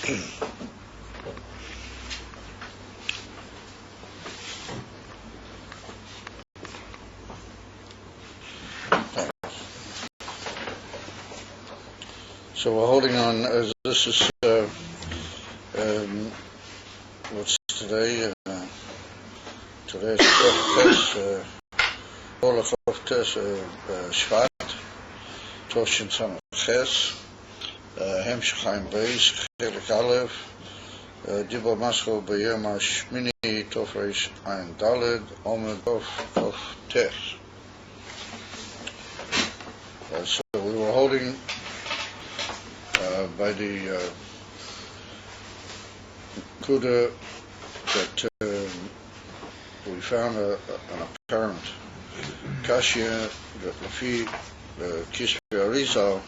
So we're holding on, as this is what's today? Today's Shvat, Toshin Samach Ches, Hemshech Ayin Beis, Chelik Aleph, Dibor Mascho B'Yom HaShmini, Tov Reish Ayin Daled, Omer Tov Tes. So we were holding by the Kuda that we found an apparent Kashya that Lafi Kishvi Arizal,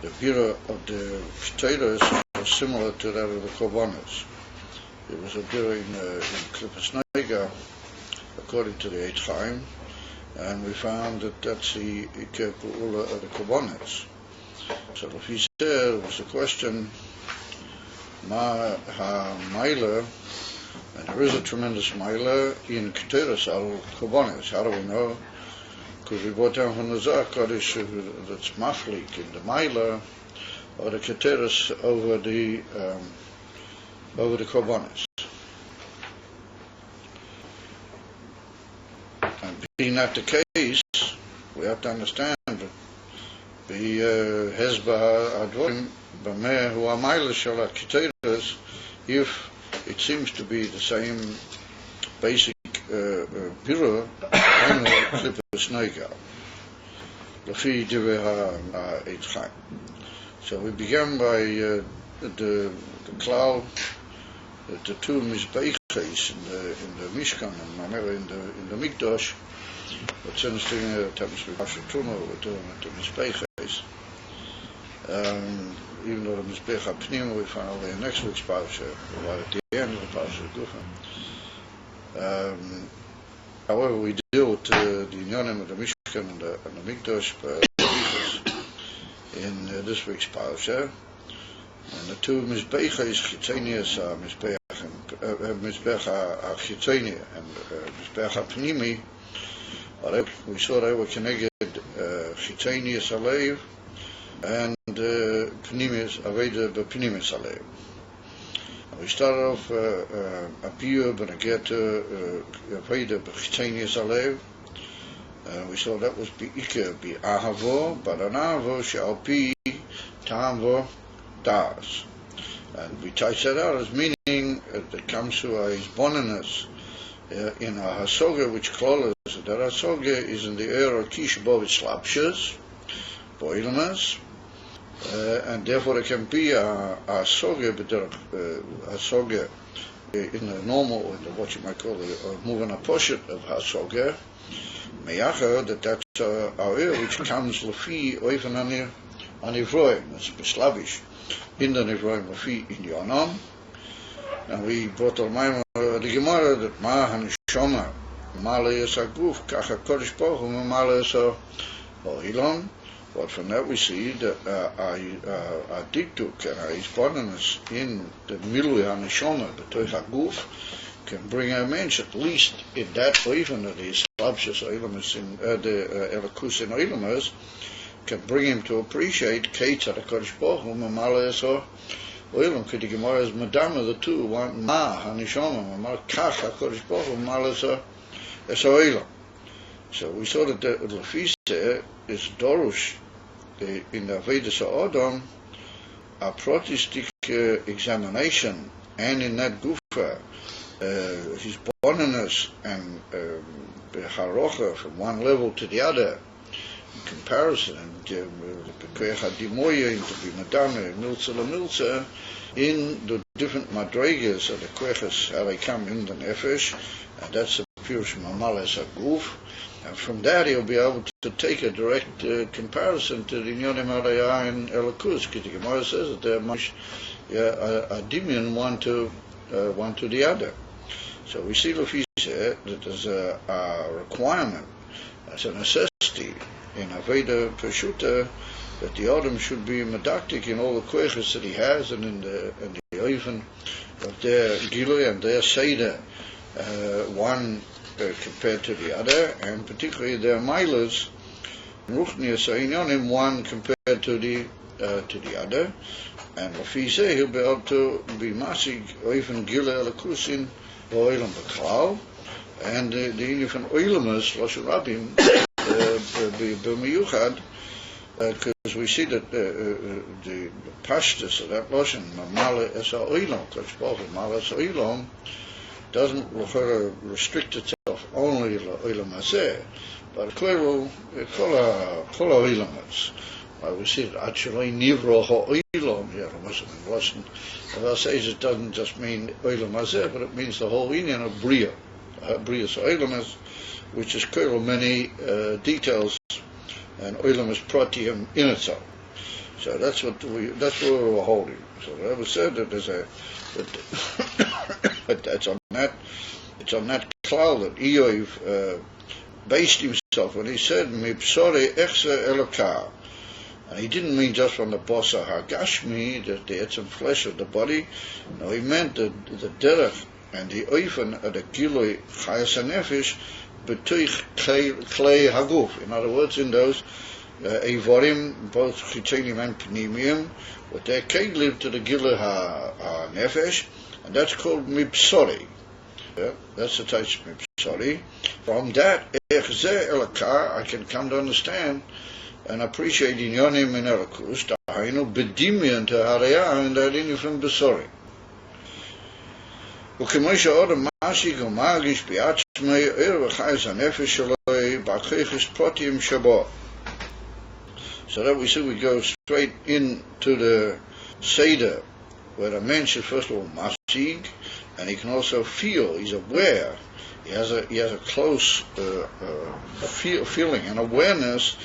the Bira of the potatoes was similar to that of the Korbanos. It was a Bira in Klippas Nega, according to the Eitz Chaim, and we found that that's the Iker Pu'ula of the Korbanos. So if he said, it was a question, Ma ha-Maila, and there is a tremendous Maila in Keteris al Korbanos. How do we know? Because we brought down from the Zohar Kodesh that's Maflik in the Maila, or the Keteris over the Korbanos. And being that the case, we have to understand that if it seems to be the same basic bira, so we began by the cloud, the two Mizbeiches in the Mishkan and in the Mikdash. What's interesting that happens with Pasha Tuma, we're doing it to Mizbeiches. Even though the Mizbech HaPnim we find only in next week's Pasha, right at the end of the Pasha Gufa. However, we deal with the Inyanim of the Mishkan and the Mikdash in this week's Pasha. And the two Mizbeiches, Chitzenius, Mizbech HaChitzeni and Mizbech HaPnimi, we saw they were connected Chitzenius Alev and Pnimius Aveda B'Pnimius Alev. We started off Apiyah B'Naget Aveda B'Chitzenius Alev, and we saw that was B'Ikeh B'Ahavo, but an Ahavo She'alpi Ta'amvo Das. And we touched that out as meaning that comes to his boneness in a hasoga, which closes that hasoga is in the air of kishbovich slapshas, boilmas, and therefore there can be a hasoga, but hasoga in the normal, in the, what you might call the moving a poshet of hasoga, meyacha, that's our air which comes lefi oifen anivroim, it's beslavish, in the nivroim lefi in yonam. And we brought the Gemara that Ma HaNeshama Mala Yasa Guf Kacha Kodesh Baruch Hu Mala Yasa Oilon. But from that we see that a diktuk and a hisbonenus in the Milui HaNeshama, the Toich HaGuf, can bring a mensch at least in that even that the Slabshas Oilamus in the Elakus in Oilamus can bring him to appreciate Keitza the Kodesh Baruch Hu Mala Yasa Oilam, could the Gemara is Madama, the two, one Ma, Hanishoma, Ma, Kach, HaKodesh Baruch Hu, Malasa, Oilam. So we saw that the Lefise is Dorush in the Vedas Odom, a protistic examination, and in that Gufa, his boneness and Harocha from one level to the other, comparison and Bekoecha Dimoya into Bimadame, Milza la Milza, in the different madregas of the Koechas, how they come in the Nefesh, and that's the Pirush Mamales HaGuf, and from that he'll be able to take a direct comparison to the Inyonim Araya and Elakus, because the Gemara says that they're much a dimion one to the other. So we see Lefise that there's a requirement, as a necessity, Aveda Peshuta, that the Adam should be medactic in all the koiches that he has, and in the Oven of their Gilui and their Seder, one compared to the other, and particularly their milas, Ruchnias Ayin, one compared to the other, and Lafise he'll be able to be masig Oven Gilui Alakusin Oilam Baklau, and the Inyan from Oilamas Lashon Rabim B'miyuchad, because we see that the pashtus of that Lashon Mala Esa Oilam, because Mala Esa Oilam doesn't restrict itself only to Oilam Hazeh, but clearly Kol Oilamas. We see that actually Nivro HaOilam here, Lashon Rabbah says it doesn't just mean Oilam Hazeh, but it means the whole Inyan of Bria. Bria's Oilamas, which is clearly many details, and Oilamas Protium in itself. So that's what we were holding. So the Rebbe said that there's it's on that cloud that Eoiv based himself when he said Mipsore Echse Elokah. And he didn't mean just from the Bosa Hagashmi, that the etzem flesh of the body. No, he meant the derech and the oifen of the gilui chayas hanefesh betuich klei haguf. In other words, in those evorim, both chitzenim and pnimium, with their kelim to the gilui hanefesh, and that's called mipsori. Yeah, that's the type of mipsori. From that, echzeh elakar, I can come to understand and appreciate in yonim and elakus, tahainu bedimian to haraya, and that in from besori. וכמוש האדם מעסיק ומרגיש בעצמי ער וחייס הנפש שלו בהכרחס פרטים שבו. So that we see we go straight into the Seder, where a man should first of all masig, and he can also feel, he's aware, he has a close feeling and awareness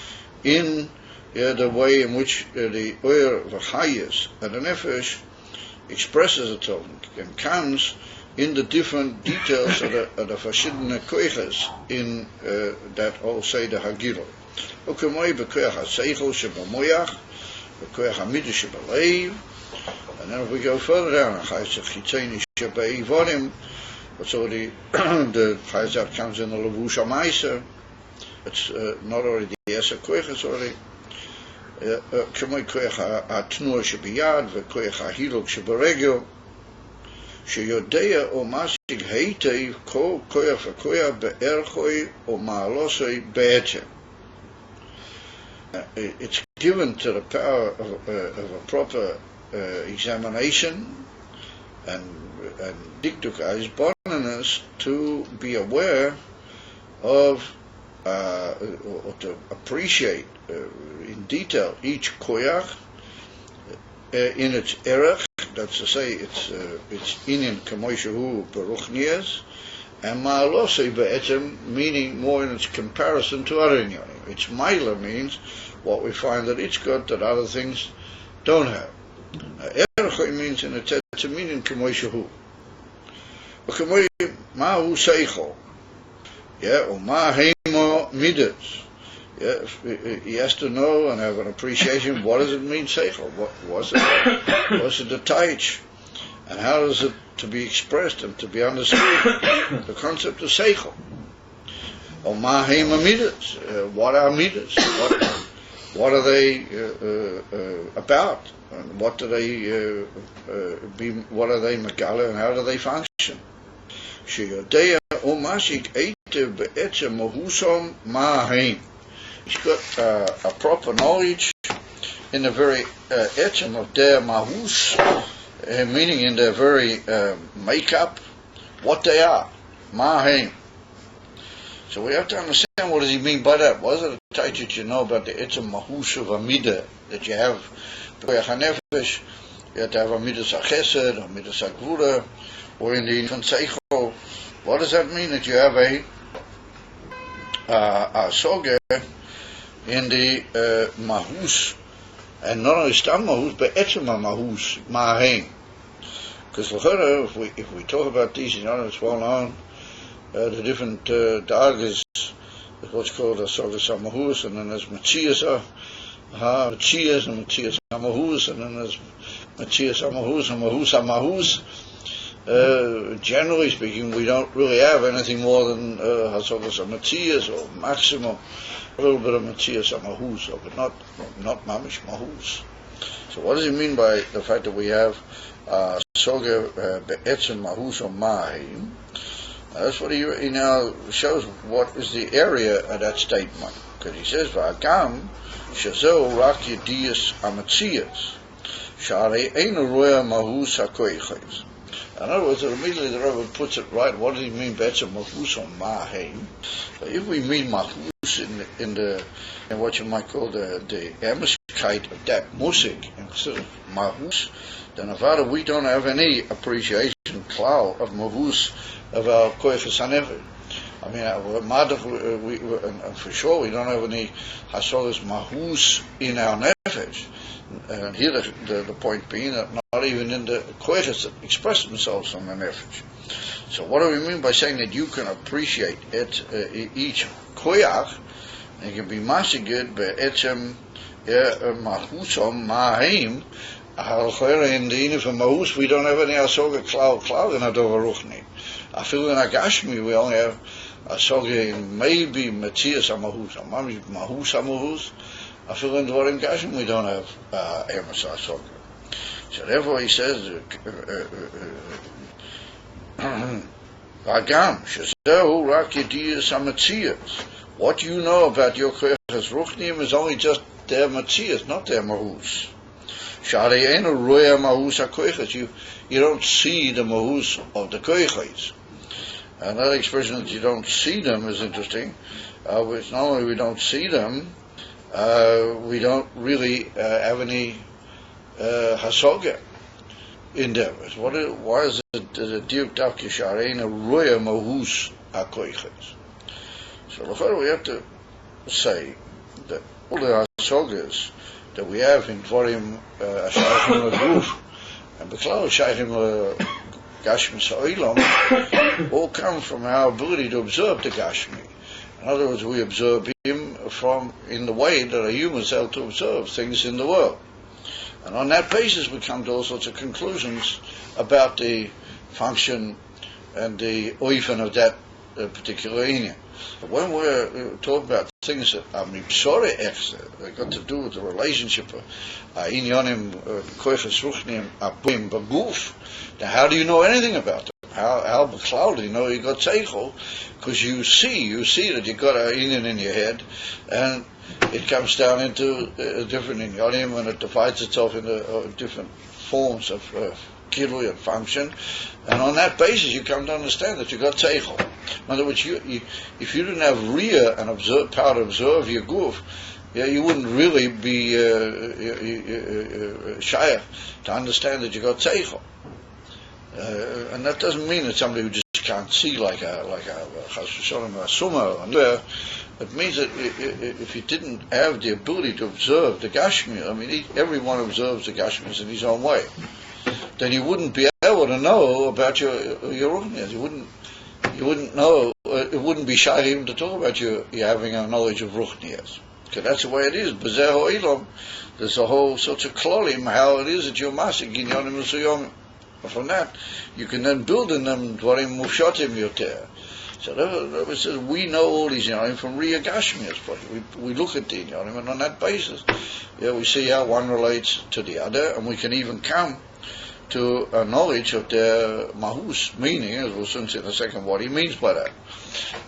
in the way in which the oir v'chayis and the nefesh expresses itself and comes in the different details of the verschiedene koiches in that whole Seder Hagilo. Ukemoi bekoach ha-seichel shebamoyach, bekoach ha-midah shebalev, and then if we go further down, ha-chayes chitzeni shebeivorim, so the chayes that comes in the levush ha-meiser, it's not already the Eser koiches already. Kemoi koach ha-tnua shebiyad, vekoach ha-hilok sheberegel, שיודע או משיג היטב כל כוח וכוח בערכוי או מעלוסוי בעצם. It's given to the power of a proper examination and diktukais bonus to be aware of or to appreciate in detail each koyach in its erech. That's to say, it's inyan kamoishahu beruchnias, and ma'alosei be'etzem, meaning more in its comparison to other inyanim. Its maila means what we find that it's got that other things don't have. Erechoi means in its etzem meaning kamoishahu. Kamoy ma'hu seichel, or ma'heimo midas. Yeah, he has to know and have an appreciation. What does it mean, seichel? What's it the taich? And how is it to be expressed and to be understood? The concept of seichel. Or mahem midas. What are midas? What are they about? And what do they what are they megala, and how do they function? Sheyodea umashik eitev be'etzem mohusom mahem. He's got a proper knowledge in the very etzem of their mahus, meaning in their very makeup, what they are, mahem. So we have to understand what does he mean by that. What is it that you know about the etzem mahus of a midah that you have? You have to have a midas achesed, a midas agvura, or in the infant seichel. What does that mean that you have a soger in the mahus, and not only stam mahus, but etzem mahus, mahem. Because if we talk about these, it's well known, the different dargahs, the what's called a Sogas Amahus, and then there's Machias Machias and Machias Amahus, and then there's Machias Amahus and Mahus Amahus. Generally speaking, we don't really have anything more than Hasogas Machias, or maximum a little bit of Machias Amahus, but not Mamish Mahus. So what does he mean by the fact that we have Soga Be'etzem Mahus or Mahim? That's what he now shows. What is the area of that statement? Because he says, "V'agam shezeu rak yediyas amatzias, shari einu roya mahus hakoiches." In other words, immediately the Rebbe puts it right. What does he mean? Be'etzem mahus or mahim? If we mean mahus in what you might call the emiskite of that musik instead of mahus, then Avada, we don't have any appreciation, cloud of mahus of our koiches hanefesh. I mean, and for sure we don't have any hasogas mahus in our nefesh. And here the point being that not even in the koiches that express themselves on the nefesh. So what do we mean by saying that you can appreciate it, each koyach, and it can be masigid be'etzem mahusom mahim. In the Inu for Mahus, we don't have any Asoga cloud in Adova Ruchni. I feel in Agashmi, we only have Asoga in maybe Matthias Amahus, Amami Mahus Amahus. I feel in Dwarim Gashmi, we don't have Amos Asoga. So therefore he says, Agam, Shazehu Rak Yediyas Amatzias. What you know about your Koyachas Ruchnim is only just their Matzias, not their Mahus. You don't see the mahus of the koiches. And that expression that you don't see them is interesting. Which not only we don't see them, we don't really have any hasoga endeavors. Why is it the diuk dafki shareina roya mahus hakoiches? So we have to say that all the hasogas that we have in Dvarim Shayachim L'Guf and B'Klal Shayachim L'Gashmi Sa'olam all come from our ability to observe the Gashmi. In other words, we observe him in the way that a human is able to observe things in the world. And on that basis we come to all sorts of conclusions about the function and the oifen of that particular Ayin. When we're talking about things that are mipsore echse, they got to do with the relationship of inyanim koiches ruchnim abuim baguf. Now, how do you know anything about them? How b'klal do you know you got seichel? Because you see that you got a inyan in your head, and it comes down into different inyanim, and it divides itself into different forms of kilui and function, and on that basis you come to understand that you got seichel. In other words, if you didn't have riyah and power to observe your guf, you wouldn't really be shayach to understand that you got seichel. And that doesn't mean that somebody who just can't see like a chas v'sholem a summa. It means that if you didn't have the ability to observe the gashmi, I mean, everyone observes the gashmis in his own way, then you wouldn't be able to know about your ruchnias. You wouldn't know. It wouldn't be shy even to talk about you having a knowledge of ruchnias. Because that's the way it is. B'zeh ha'olam, there's a whole sort of klolim how it is that you're masik in yonim usuyomim. From that, you can then build in them dvarim mufshatim yoter. So that says we know all these yonim from Riyah Gashmias. We look at the yonim, and on that basis, we see how one relates to the other, and we can even come to a knowledge of their mahus, meaning, as we'll soon see in a second what he means by that.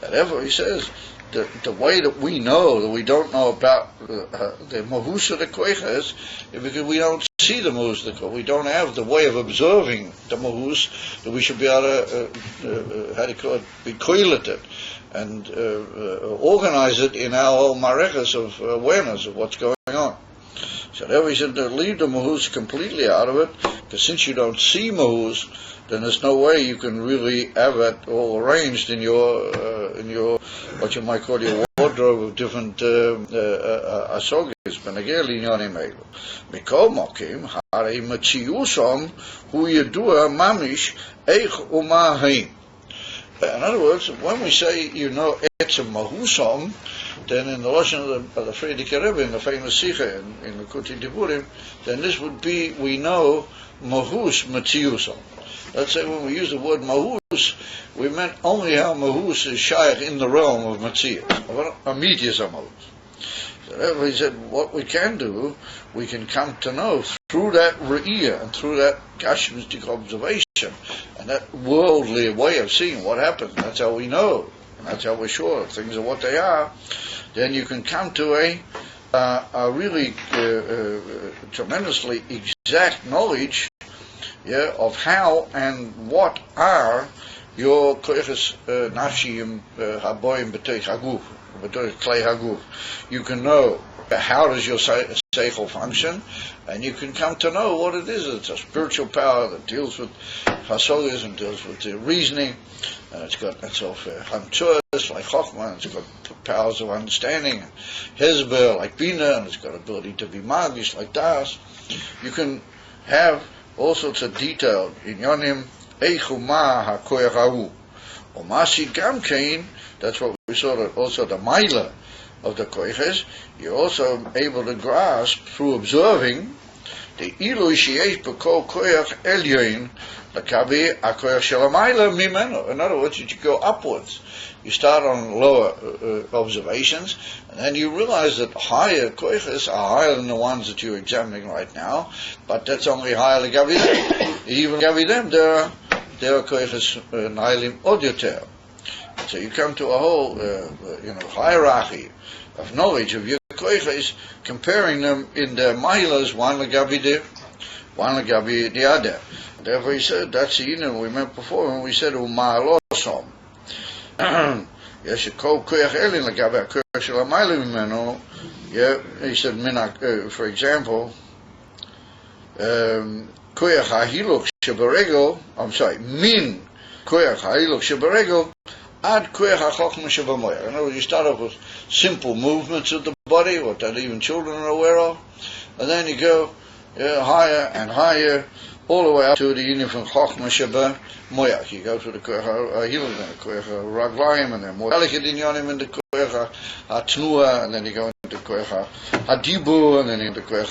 Therefore, he says the way that we know that we don't know about the mahus of the koiches is because we don't see the mahus of the koiches. We don't have the way of observing the mahus that we should be able to, be koileted and organize it in our whole marechas of awareness of what's going on. So there we said to leave the mahus completely out of it, because since you don't see mahus, then there's no way you can really have it all arranged in your what you might call your wardrobe of different asogis. Benagel inyanim elu. Mikol mokim harei matziusom hu yedua mamish eich umahim. In other words, when we say Etzem Mahusom, then in the Lashon of the Frierdiker Rebbe, in the famous Sikha in the Kuti Diburim, then this would be, we know Mahus Metziusom. Let's say when we use the word Mahus, we meant only how Mahus is shaykh in the realm of Metzius, Amitius Mahus. So therefore he said, what we can do, we can come to know through that Re'iyah and through that Gashmistic observation and that worldly way of seeing what happens. That's how we know, and that's how we're sure things are what they are. Then you can come to a really tremendously exact knowledge, of how and what are your koiches nafshiyim haboyim b'toich haguf, b'toich klei haguf. You can know how does your seichel function, and you can come to know what it is. It's a spiritual power that deals with hasogas and deals with the reasoning, and it's got hamtzuas like chokhmah, and it's got powers of understanding, and hezber like bina, and it's got ability to be magish like das. You can have all sorts of detailed inyonim eichu ma hakoyach hahu umasi gamkein. That's what we saw. That also the maila of the koiches, you're also able to grasp through observing the ilu sheyesh b'kol koyach elyon lakabi hakoyach shel hamayla mimeno. In other words, you go upwards. You start on lower observations, and then you realize that higher koiches are higher than the ones that you're examining right now, but that's only higher legavi them. Even legavi them, there are koiches nailim od yoter. So you come to a whole hierarchy of knowledge of your koiches, comparing them in their milas, one legavi the other. Therefore he said, that's the union we meant before when we said uma'alosom. Yes, koyach elin legabe koyach shel hamayla mimeno. Yeah, he said for example, koyach hahiluk sheberegel. I'm sorry, min koyach hahiluk sheberegel ad koyach hachokhmah shebemoyach. In other words, you start off with simple movements of the body, what that even children are aware of, and then you go higher and higher, all the way up to the union from chokhmah shebemoyach. You go through the koyach hahiluk, then the koyach raglayim, and then more delicate inyonim in the koyach hatnua, and then you go into koyach hadibur, and then into koyach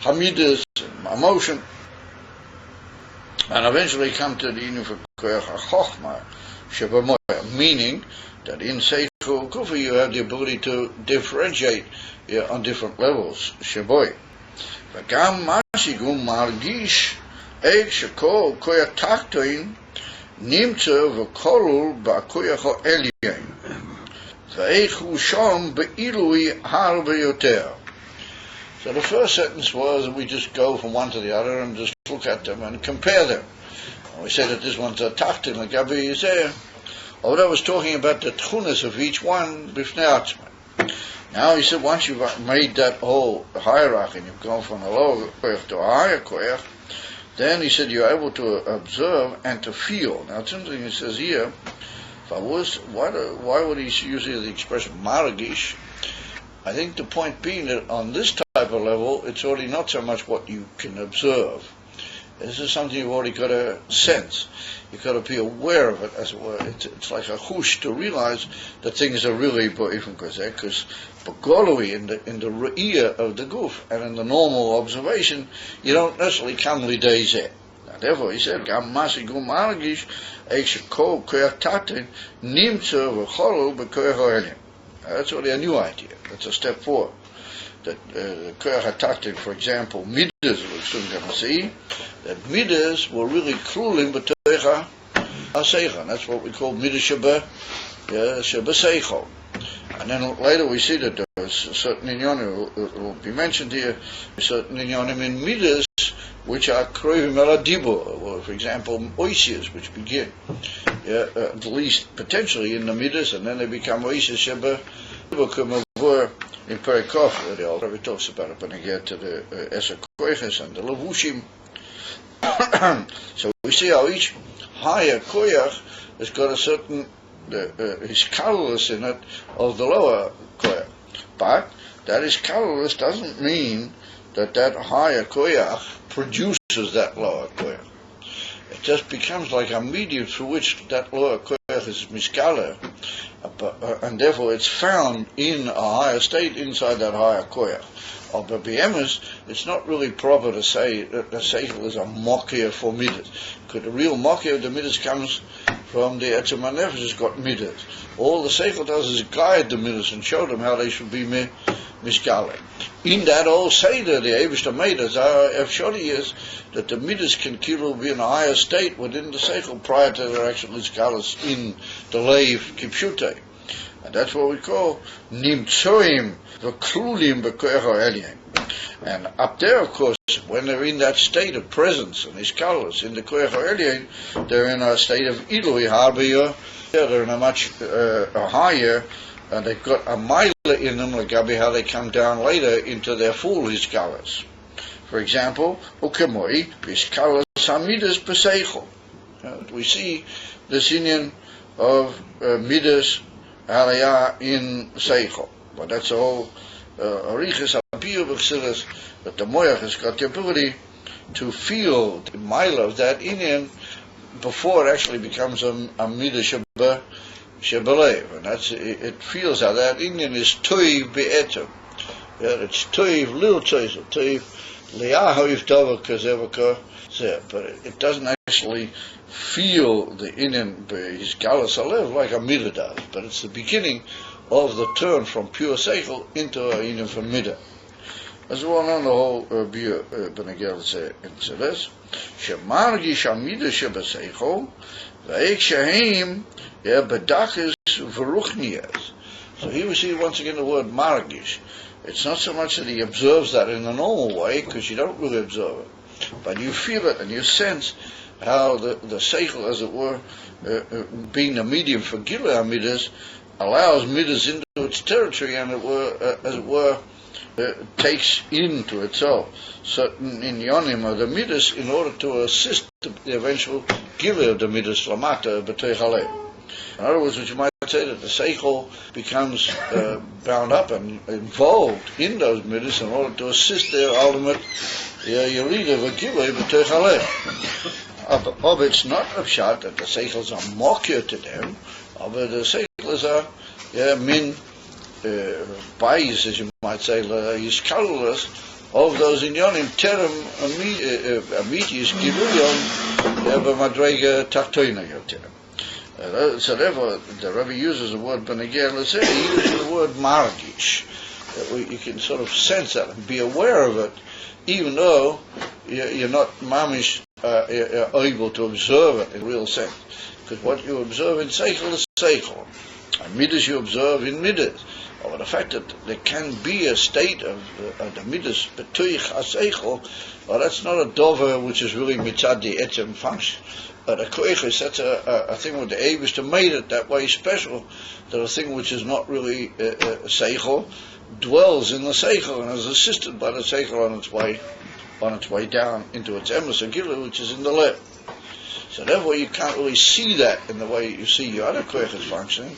hamidus, emotion, and eventually come to the union from koyach chokhmah shebemoyach, meaning that in seichel kufa you have the ability to differentiate on different levels. Sheboy. V'gam masigum margish eik shekol koyach taktoin nimtze v'kolul ba'koyach ha'elyon v'eik hu shom be'ilui harbe yoter. So the first sentence was we just go from one to the other and just look at them and compare them. And we say that this one's a taktin like Gabi Yisrael. Although I was talking about the tchunas of each one b'fnei atzmai. Now he said, once you've made that whole hierarchy and you've gone from a lower koyach to a higher koyach, then he said you're able to observe and to feel. Now it's interesting, he says here, why would he use the expression maragish? I think the point being that on this type of level, it's already not so much what you can observe. This is something you've already got to sense. You've got to be aware of it, as it were. It's like a chush to realize that things are really bo'ifin kozeh, because begolui in the re'iyah of the guf and in the normal observation, you don't necessarily come lidei zeh. Therefore, he said, "Gam masi gum margish eik shekol koyach tatin nimtze v'cholu b'koyach ha'elyon." That's already a new idea. That's a step forward. That koyach tatin, for example, midas, we're soon going to see that midas were really klulim b'toich ha'seichel. That's what we call midas sheba seichel. And then later we see that there's certain inyonim, it will be mentioned here, certain inyonim in midas which are kroivim el hadibur, or for example, oisias, which begin, at least potentially in the midas, and then they become oisias sheba k'mavur in Perikov, where the Rebbe talks about it when they get to the Eser Koyches and the Levushim. So we see how each higher koyach has got a certain his colorless in it of the lower koyach. But that his colorless doesn't mean that higher koyach produces that lower koyach. It just becomes like a medium through which that lower koyach Moach is Miskala, and therefore it's found in a higher state inside that higher Koyach. But Be'emes, it's not really proper to say that the Seichel is a Mokia for Midas, because the real Mokia of the Midas comes from the Etzem HaNefesh has got Midas. All the Seichel does is guide the Midas and show them how they should be Miskala. In that old Seder, the Eibishter made us, our Efshori is that the Midas can be in a higher state within the Seichel prior to their actual Miskalas in the Leiv Kipshute. And that's what we call Nimtsoim V'Klulim B'Koyach HaElyon. And up there, of course, when they're in that state of presence and Iskalos in the Koyach HaElyon, they're in a state of Ilui Harbiyah. They're in a much higher, and they've got a mila in them, like how they come down later into their full Iskalos. For example, Ukemoi Iskalos Hamidas B'Seichel. We see this union of Midas Aliyah in Seichel. But that's a whole Arichas Abiyah B'Chsilas, that the Moach has got the ability to feel the mila of that Indian before it actually becomes a Midah Shebelev. And that's, it feels how that Indian is Toiv Be'etem. Yeah, it's Toiv Lil Toiv, Toiv Liahoiv Dover Kazevaka. But it doesn't actually feel the Indian his Galas Alev like a Midah does. But it's the beginning of the turn from pure Seichel into a Indian from Midah. As well on the whole Benegel into this. Shemargish Amidah Shebaseichel, Ve'ek Shahim Bedachis V'ruchnias. So here we see once again the word Margish. It's not so much that he observes that in a normal way, because you don't really observe it. But you feel it and you sense how the Seichel, as it were, being the medium for Gilead Midas, allows Midas into its territory and as it were, takes into itself certain inyonim of the Midas in order to assist the eventual Gilead of the Midas Lamata B'Tei Chalev. In other words, what you might say that the Seichel becomes bound up and involved in those Midas in order to assist their ultimate Yerida V'Gilead B'Tei Chalev. Of it's not a pshat that the Seichels are mokia to them, but the Seichels are min Beis, as you might say, Yiskalulus of those inyonim terem amitis giluyon b'madrega taktoina yoter. So therefore, the Rebbe uses the word benegel. Let's say he uses the word margish. You can sort of sense that and be aware of it, even though you're not mamish able to observe it in real sense. Because what you observe in Seichel is Seichel, and Midas you observe in Midas. Or the fact that there can be a state of the Midas Betuich HaSeichel, well, that's not a dover which is really mitzad the etzem function. But a koiches, that's a thing with the Eibishter made it that way special, that a thing which is not really Seichel dwells in the Seichel and is assisted by the Seichel on its way down into its emes Agila, which is in the left. So therefore you can't really see that in the way you see your other koiches functioning.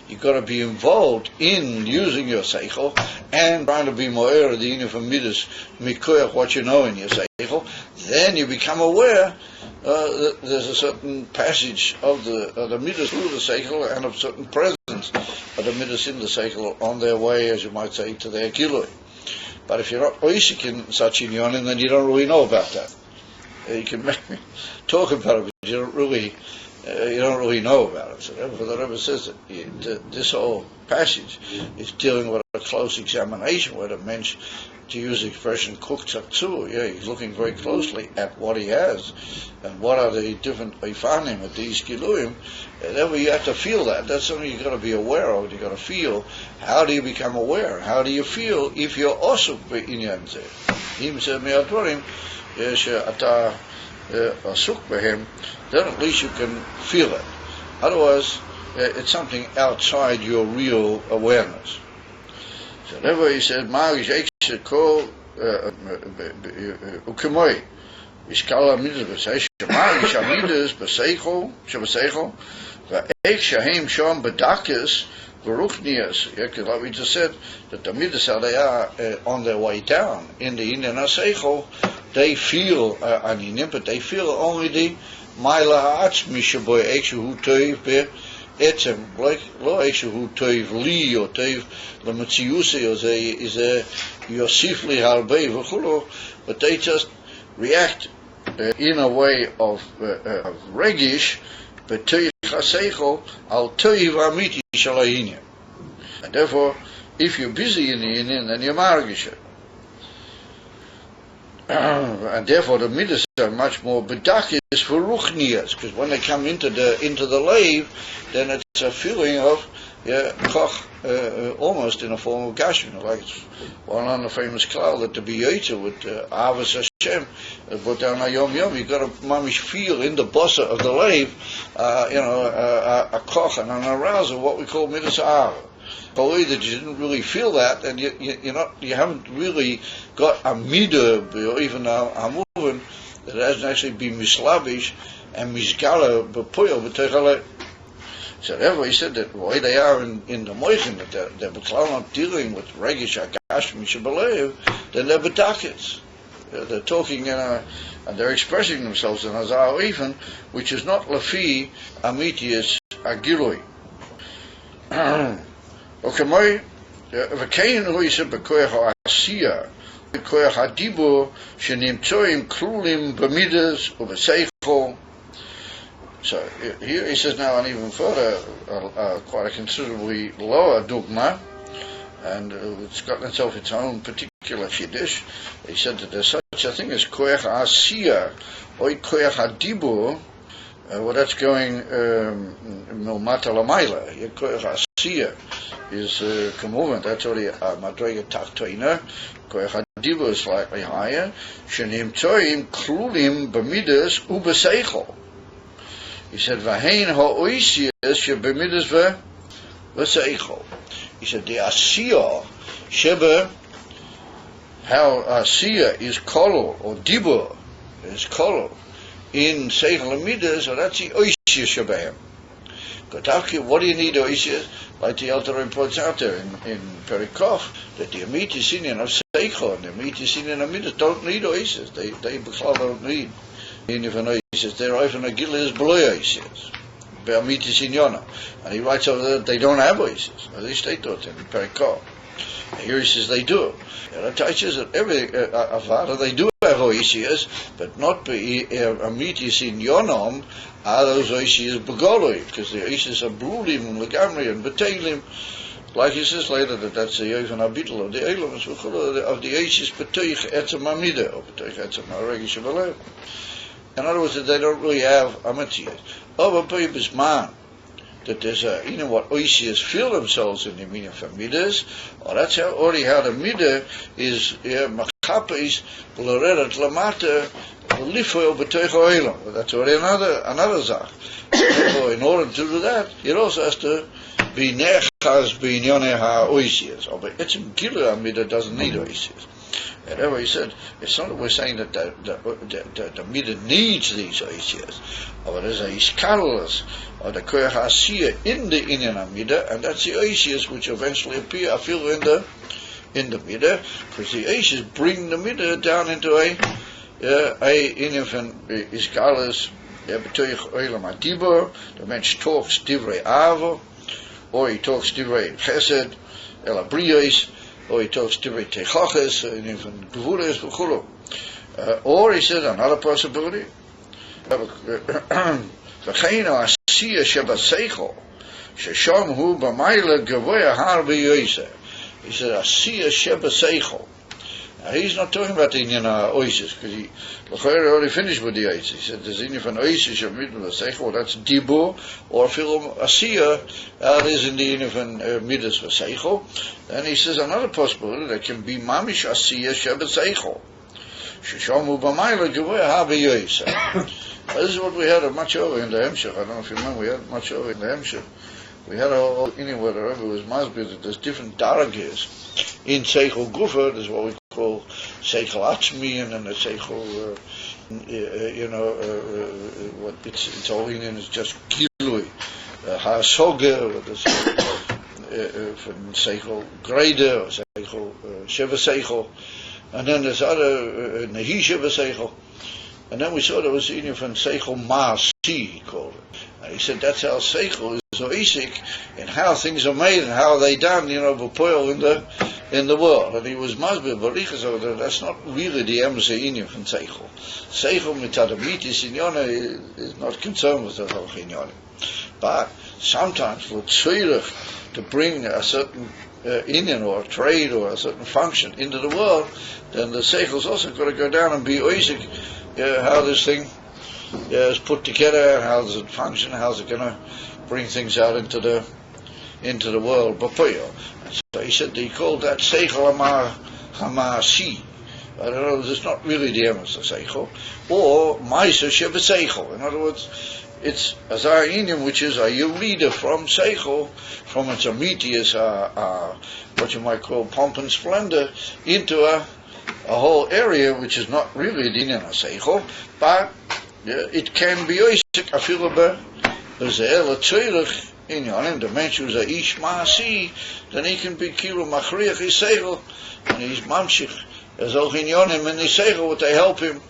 You've got to be involved in using your Seichel and trying to be more of the union from Midas, Mikoyach, what you know in your Seichel. Then you become aware that there's a certain passage of the Midas through the Seichel and of certain presence of the Midas in the Seichel on their way, as you might say, to their Gilui. But if you're not oisik in such inyonim, then you don't really know about that. You can talk about it, but you don't really know about it. So therefore the Rebbe says that this whole passage is dealing with a close examination where the mensch, to use the expression kuk tzaktzur, he's looking very closely at what he has and what are the different ifanim of these giluim. Therefore you have to feel that. That's something you've got to be aware of. You've got to feel. How do you become aware? How do you feel if you're also in yanzeh? Him said me'advarim she'ata asuk behem, then at least you can feel it. Otherwise, it's something outside your real awareness. So therefore he said, Magish Eikshe Kol Ukemoi Iskala Midas B'Seichel Magish Amidas B'Seichel Shebaseichel V'Eik Shahem Shom B'Dakis V'Ruchnias. Like we just said, that the Midas, how they are on their way down in the Indian Seichel, they feel aninim, but they feel only the Maila Ha'atzmi Sheboy Eikshe Hu Toiv etzem, like lo eshu hu toiv li or toiv lemetziusi or is yosif li harbe v'chulo, but they just react in a way of regish, but toiv chaseichol al toiv amiti shel Ayin. And therefore, if you're busy in the Ayin, then you're margish it. And therefore the midas are much more bedakis for ruchnias, because when they come into the lave, then it's a feeling of koch, almost in a form of gashmin, like it's one on the famous cloud that the Beis with Avos Hashem, put down a yom yom. You got to mamish feel in the bossa of the lave, a koch and an arousal, what we call midas ava. Probably that you didn't really feel that, and you haven't really got a midah or even a movement that hasn't actually been mislavish and misgala b'poyel b'techalei. So therefore he said that the way they are in the moichin, that they're not dealing with regish agash mishabalev, then they're bedakits. They're talking and they're expressing themselves in Hazar even, which is not lafi amitius agiloi. Okay, v'kein hu yiseh b'koyach ha'asiyah, b'koyach ha'dibur, shenimtzoim klulim b'midas u'b'seichol. So here he says now an even further, quite a considerably lower dogma, and it's got itself its own particular chiddush. He said that there's such a thing as koyach ha'asiyah, or koyach ha'dibur. Well, that's going milmata lamayla. Koyach ha'asiyah is kamuvan. That's already madrega tachtoina. Koyach ha'dibur is slightly higher. Shenim tzoyim klulim b'midas u'b'seichol. He said v'hein ha'oisiyas sheb'midas v'seichol. He said the asiyah sheba, how asiyah is kolol or dibur is kolol in seichel and midas, or that's the oisiyas shebehem. What do you need oisiyas? Like the Alter Rebbe points out there in Perikov, that the amiti sinyan of seichel and the amiti sinyan of midas don't need oisiyas. They don't need even oisiyas. They're often a gillis below oisiyas. Be'amiti sinyana. And he writes over there that they don't have oisiyas. At least they thought in Perikov. Here he says they do. And it teaches that every avada they do have oisiyas, but not amitis in yonom are those oisiyas begoloi, because the oisiyas are brulim and legamri and betelim. Like he says later that that's the yovan abitel of the elements of the oisiyas betoich etzem amida or betoich etzem haregish v'lev. In other words, that they don't really have amatiyas. Over bisman, that there's what oisiyas feel themselves in the meaning of midas, or that's already how the midah is machapes l'redet lamata lifoil b'toich ha'olam. That's already another zach. So in order to do that, it also has to be nechaz b'inyonei ha'oisiyas. But etzem gilu midah doesn't need oisiyas. And therefore he said, it's not that we're saying that the midah needs these oisiyas, but there's a iskalus or the koyach ha'asiyah in the inyan midah, and that's the oisiyas which eventually appear in the midah, because the oisiyas bring the midah down into a inyan iskalus b'toich olam adibur. The mensch talks divrei avo, or he talks divrei chesed el abriyos, or he talks divrei teichaches and even gvules v'chulu. Or he said another possibility. V'chein ha'asiyah shebaseichol shesham hu b'mayla gavoya harbe yoiseh. He said asiyah shebaseichol. Now he's not talking about the inyan oisis, because he already finished with the oisis. He said there's inyan an oisis shebaseichol, that's dibur, or film asiyah is in the inyan midas v'seichol. Then he says another possibility that can be mamish asiyah shebaseichol. Sheshamu b'mayla gavoya harbe yoiseh. This is what we had much over in the Hemshech. I don't know if you remember, we had much over in the Hemshech. We had anywhere the Rebbe was masbir that there's different darages in Seichel Gufa. There's what we call Seichel Atzmi, and then the Seichel, what it's all in is just Gilui, Ha'asoga, or the from Seichel Greda, or Seichel Sheva Seichel, and then there's other Nehi Sheva Seichel. And then we saw there was the Indian from Seichel Ma'asi, he called it. And he said that's how Seichel is Oisik in how things are made and how they done, B'poil in the world. And he was Masbir Barichas over there. That's not really the Emes Indian from Seichel. Seichel mitadamitis Inyone is not concerned with the whole Inyone. But sometimes for tzirich to bring a certain Indian or a trade or a certain function into the world, then the Seichel's also got to go down and be Oisik how this thing is put together, how does it function, how's it going to bring things out into the world. So he said he called that Seichel Hamasi. I don't know, it's not really the Emes of Seichel, or Maisa Sheba Seichel. In other words, it's as our Indian, which is a leader from Seichel, from its amitius, what you might call pomp and splendor, into a whole area which is not really the Indian of Seichel, but it can be Oisik Afilaba, there's a Tzorich in Yonim, the man who's a Ish Maasi, then he can be Kilo Machriach is Seichel, and he's Mamshich, as auch in Yonim, and he's Seichel, what they help him.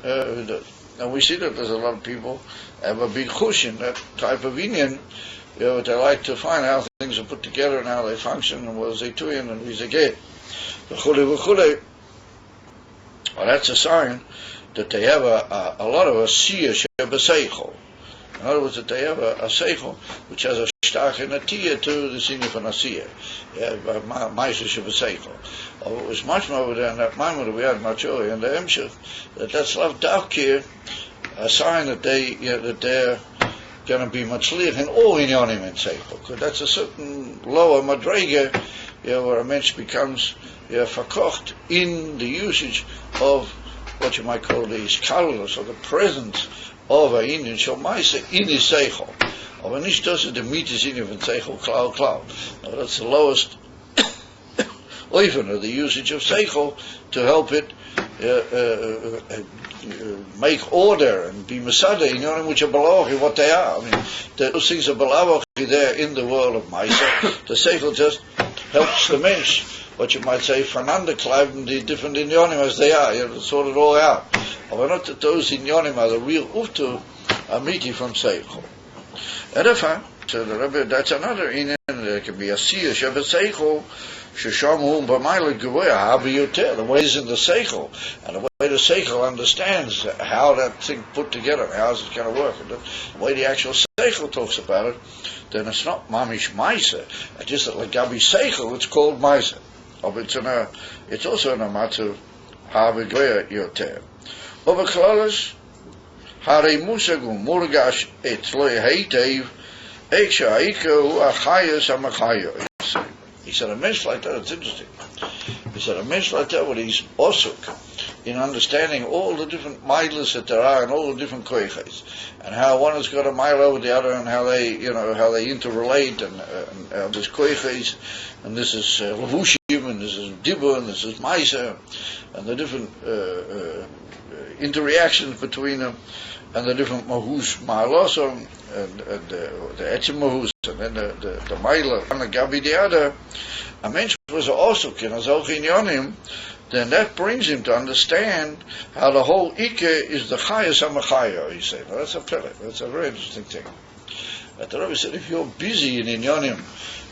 And we see that there's a lot of people have a big chush in that type of Indian, they like to find how things are put together and how they function, and what is they doing, and who's they get. Well, that's a sign that they have a lot of a Siyah Sheba Seichel. In other words, that they have a Seichel which has a starke Natiyah to the Senior for Nasiyah. Maisa Sheba Seichel. It was much more over there in that moment that we had much earlier in the Emshech, that's Lav Davkir, a sign that they're going to be Matzliach in all Inyonim in Seichel. Because that's a certain lower Madrega, where a mensch becomes verkocht in the usage of what you might call the Iskalus, or the presence of a Indian Shomaisa in his Seichel. Or when he does it, the meat is in him in Seichel, Klau. Now that's the lowest even of the usage of Seichel to help it make order and be Masada, which are Balawachi, what they are. I mean, those things are Balawachi there in the world of Maisa. The Seichel just helps the mensch, what you might say, Fernanda Clive, the different Inyonim as they are, to sort it all out. But not that those Inyonim are the real Uftu Amiti from Seichel. And if so the Rebbe, that's another Inyan, there can be a Siyah Sheba Seichel, Sheshamu B'mayla Geweya, Habi the ways in the Seichel, and the way the Seichel understands how that thing put together, how is it going to work, and the way the actual Seichel talks about it, then it's not Mamish Maisa, it's just that like Gabi Seichel, it's called Maisa. It's also in a matter Habi Geweya Yoter. Over Klalas, Hare Musagum, Murgash, Etzloy Heitev, Eiksha Eika, Hu Achayas Amachayo. He said, a mensch like that, it's interesting. He said, a mensch like that, when he's osuk in understanding all the different milas that there are and all the different koiches, and how one has got a mile over the other, and how they, how they interrelate, and this koiches, and this is levushim, and this is dibur, and this is maisa, and the different interreactions between them, and the different mahus ma'alosom, and the etzim mahus, and then the ma'ila, and the gabi the other. A mensch was also in Azal Yonim, then that brings him to understand how the whole Ike is the Chayas HaMachaya, he said. Now that's a pellet, that's a very interesting thing. But the Rebbe said, if you're busy in Yonim,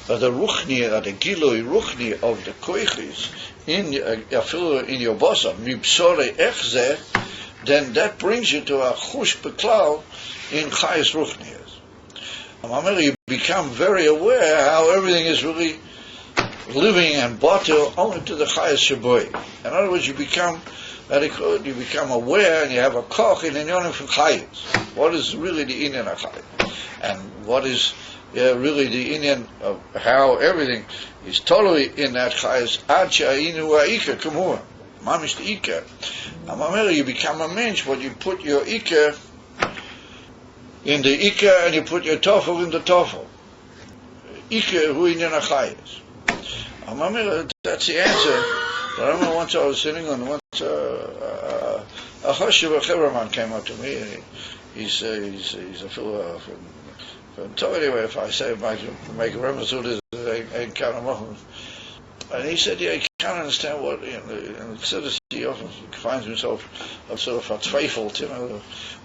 the Ruchni, the Giloi Ruchni of the Koichis, in your bosa, Mibsore Echzeh, then that brings you to a Chush Beklau in Chayas Ruchnias. You become very aware how everything is really living and batel only to the Chayas Shaboy. In other words, you become aware and you have a koch in Inyonim from Chayas. What is really the Indian of Chayas? And what is really the Indian of how everything is totally in that Chayas? Ad she'ayinu ha'ikar kamua. Mamish the Ikar. Now, you become a mensch when you put your Ikar in the Ikar and you put your Tofel in the Tofel. Ikar hu Inyan ha'chayas. That's the answer. I remember once I was sitting on, a Choshev Chevraman came up to me, and he's a fellow from anyway, if I say make a reference to this, ain't kind of. And he said, can't understand what, and Chassidus, he often finds himself sort of verzweifelt,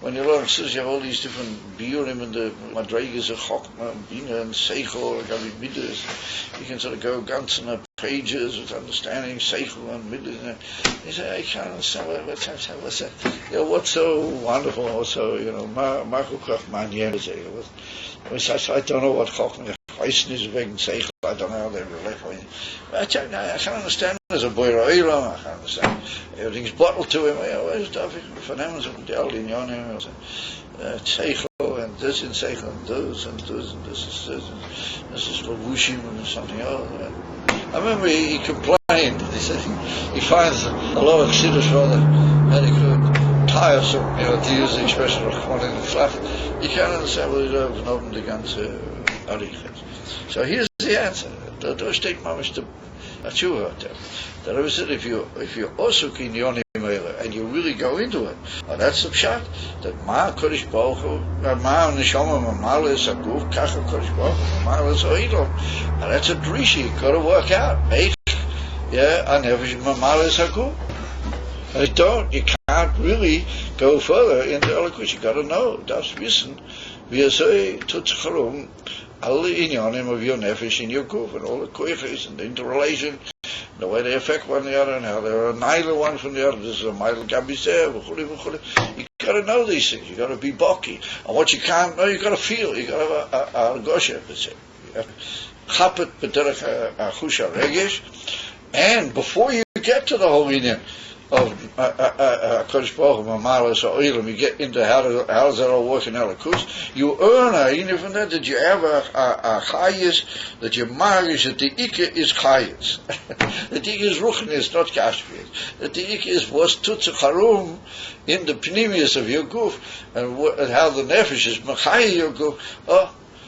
when you learn Chassidus, you have all these different biurim and the madregas of Chokmah, Bina and Seichel, and Midas. You can sort of go ganz in the pages with understanding Seichel and Midas. He said, I can't understand what's that. What's so wonderful, what's so, I don't know what Chokmah is wegen Seichel. I don't know how they relate. I can't understand. There's a boy Oilam. I can't understand. Everything's bottled to him. Where's David? For them, it's the Aldin Yonim. Seichel and this and Seichel and this and this and this is this. And this is Lavushim and something else. I remember he complained. He said he finds a lot of Chassidus rather tiresome. To use the expression of in the flat. You can't understand what he's open the ganze Arichet. So here's the answer. Da steht mamish the tshuva. That I said, if you're osuk in yonim and you really go into it, that's the pshat. That ma kodesh baruch hu, ma neshama ma is a guf, kacha kodesh baruch hu, ma is a idol. And that's a drishi. You got to work out. And every ma is a guf. You can't really go further into eloquence. You got to know. Das wissen. Wir say tutcharum. All the inyanim of your nefesh in your guf and all the koiches and the interrelation, the way they affect one another and how they're annihilate one from the other. This is a mile gabiseh, you got to know these things. You got to be baki. And what you can't know, you got to feel. You got to have a gosha. That's it. Chapet b'derech achusha regesh. And before you get to the whole inyan of Kodesh Baruch Hu Mamalas or Oilam, you get into how does that all work in Elikus. You earn Ayin from that you have a chayis, that your marish, that the Ike is chayis. That the Ike is ruchnis, not kashmir. That the Ike is was tutzacharum in the pneumius of your guf, and how the nefesh is machayi your guf.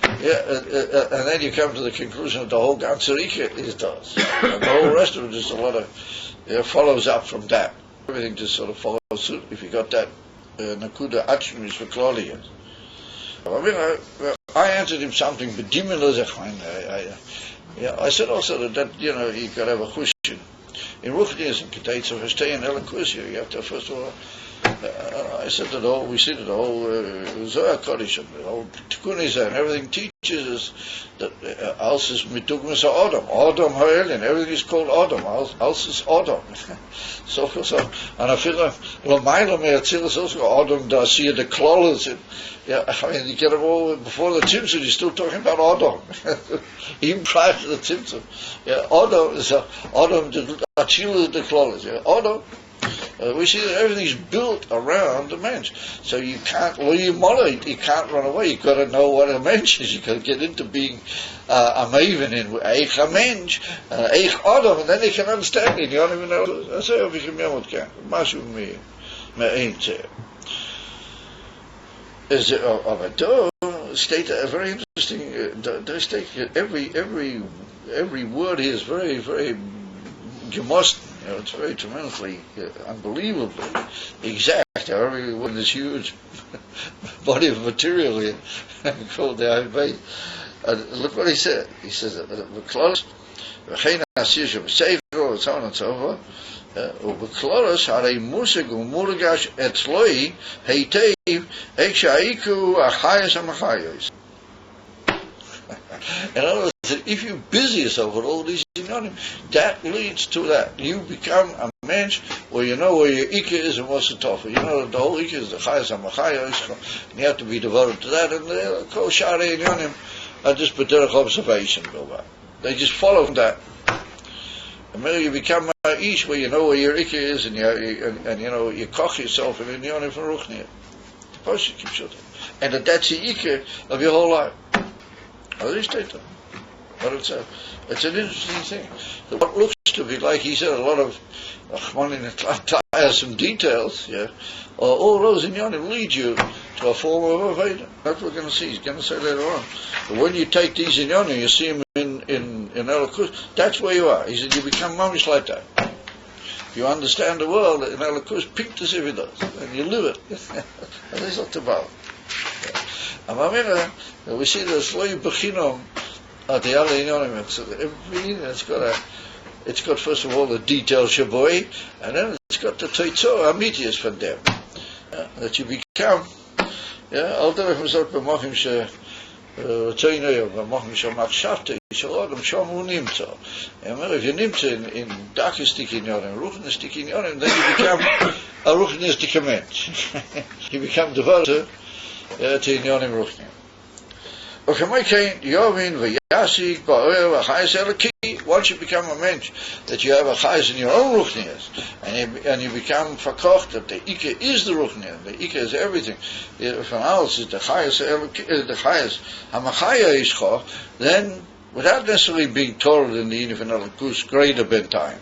And then you come to the conclusion that the whole ganze Ike is does. And the whole rest of it is a lot of follows up from that. Everything just sort of follows suit. If you got that nakuda achmis for Claudia. I answered him something, but I said also that you got to have a question. In Ruchnias and Kedates of stay in Elikus, you have to first of all. I said that we see that the whole Zohar Kodesh and the whole Tikkun is there, and everything teaches us that else is mitugmas Adam Ha'el, and everything is called Adam. Else is Adam. So, and I feel like L'mayla me'atzilas also Adam da see the klolas. You get them all before the Tzimtzum. You're still talking about Adam, even prior to the Tzimtzum. Adam is Adam the Achilas the klolas. Adam. We see that everything's built around the mensch. So you can't, you can't run away. You've got to know what a mensch is. You've got to get into being a maven in Eich a mensch, Eich Adam, and then you can understand it. You don't even know. I say, if you can remember what can. Mashu me'ein is it of a door state a very interesting. They state every word here is very, very gemust. It's very tremendously, unbelievably exact. Every one this huge body of material here called the Ayin Beis. Look what he said. He says the close, so on and so forth. ובכלולוס הרי מושג ומורגש אצלוי היטב איך שהאיקו החייס המחייס. In other words, if you busy yourself with all these inyanim, that leads to that. You become a mensch where you know where your Ike is and what's the tougher. You know that the whole Ike is the Chayas HaMachayos, and you have to be devoted to that, and the Kol Shari inyanim are just b'derech observation go by. They just follow from that. And maybe you become a ish where you know where your Ike is, and you know, you koch yourself in inyanim for Ruchniya. The person keeps shutting. And that's the Ike of your whole life. But it's an interesting thing. What looks to be, like he said, a lot of tiresome details, all those inyanim lead you to a form of Aveda. That's what we're going to see. He's going to say later on. But when you take these inyanim, you see them in Elikus, that's where you are. He said, you become mamish like that. If you understand the world in Elikus, pink as if it does, and you live it. And it's not about. We see the slow bechinom at the other inyanim. It's got it's got first of all the detail shaboy, and then it's got the teitzor amitius from them. That you become, al derech mizot b'mochim she'tzeinu b'mochim she'machshavte shalodom shomu nimtzo. If you nimtzo in darkest inyonim, ruchnistik inyonim, then you become a ruchnistik mensch. You become devoted to inyonim ruchnim. Once you become a mensch, that you have a chayes in your own ruchnias, and you become verkocht that the Ike is the ruchnias, the Ike is everything. From else is the chayes, hamachaya ischo, then without necessarily being told in the Infinite greater bedtime.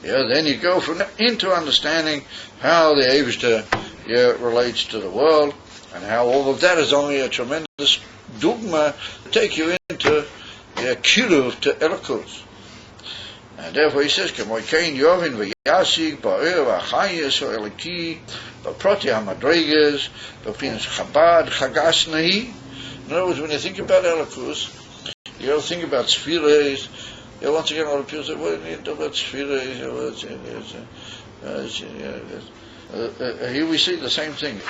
Then you go from into understanding how the Eivishter relates to the world, and how all of that is only a tremendous dogma to take you into the kiruv to Elokus. And therefore he says, Kemoikein Yovin v'yasig ba'er v'achayes o eliki b'proti hamadreges b'pinas Chabad chagas nahi. In other words, when you think about Elokus, you don't think about spheres. Once again, a lot of people say, well, you know about spheres. Here we see the same thing.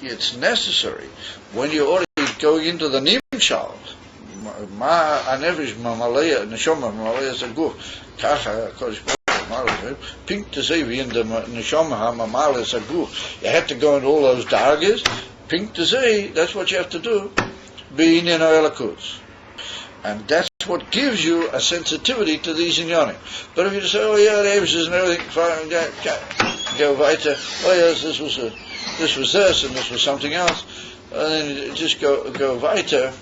It's necessary when you're already going into the nimshal. Ma anevish mamalaya neshama mamalaya zaguf kacha kodesh baruch pink to say in the neshama mamalaya zaguf. You have to go into all those dargas. Pink to say that's what you have to do. Being in Elokus, and that's what gives you a sensitivity to these inyanim. But if you just say, oh yeah, the Avish and everything, fine, go weiter. Oh yes, this was this, and this was something else, and then just go weiter.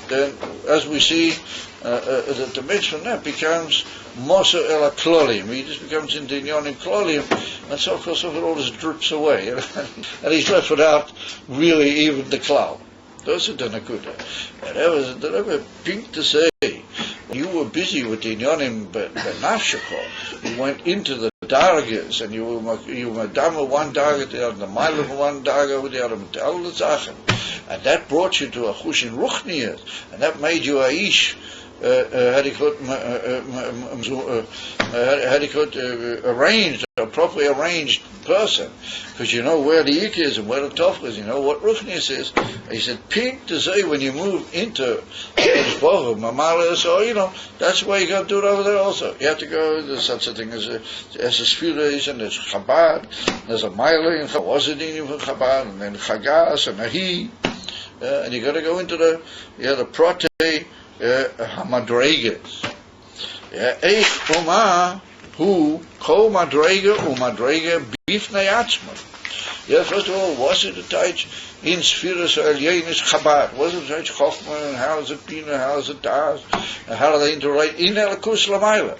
Then, as we see, that the mitch from that becomes moser el klolim. He just becomes into inyanim klolim, and so of course all this drips away, and he's left without really even the cloud. Those are the nakuda. And that was pink to say. You were busy with the inyanim benafshako. You went into the dargas, and you were dama one darga, the other mile of one darga, with the other all the zachen, and that brought you to a chushin ruchniyas, and that made you a ish. Arranged, a properly arranged person, because you know where the ik is and where the tof is, you know what ruchnius is. He said, pink to say when you move into mamala, so you know that's the way you got to do it over there. Also, you have to go. There's such a thing as a spheres, and there's Chabad, there's a mile in Chawazidim from Chabad, and then Chagas and Ahi, and you got to go into the prote. Hamadreges. Eich Oma who Kol Madrega Umadrega Bifnei Atzma. First of all, was it a touch in Spheres Elyenis Chabad? Was it a touch Chochma, and how is it Pina, how is it Das, and how do they interrelate in Elokus Lamaila?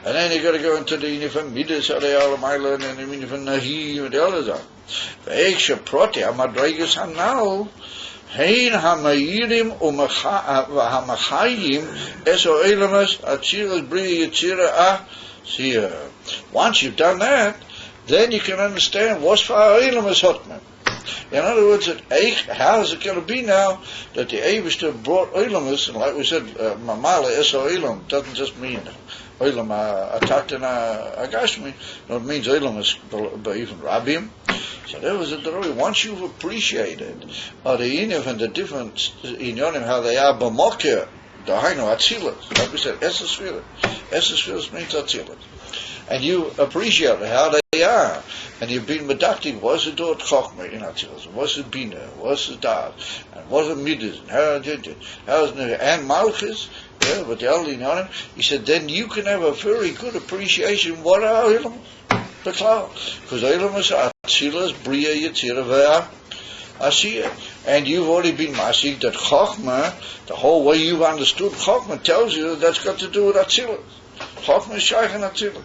And then you got to go into the Inifan Midas Alei Lamaila, and then the Inifan Nahi, and the others are. Eich Sheprote Hamadreges Hanal. Hein hamayirim u'hamachayim eso elamas atzilas bri yitzira asiyah. Once you've done that, then you can understand what's for elamas hotman. In other words, how is it going to be now that the Eivishter brought elamas, and like we said, mamala eso elam doesn't just mean elam atatana agashmi. No, it means elamas even rabim. So there was once you've appreciated the inyanim and the different inyanim, how they are b'mokir, the hainu atzilas, like we said, esesfilas means atzilas, and you appreciate how they are, and you've been medacting, was it dot chochma in atzilas, was it bina, was it dad, and was it midas, and and malchus, but the other inyanim, he said, then you can have a very good appreciation what are ilams. Because Eilamas Atzilas Bria Yitzira Ve'ah Asiyah, and you've already been masig that Chochma, the whole way you've understood Chochma tells you that that's got to do with Atzilas. Chochma is Shaykh and Atzilas.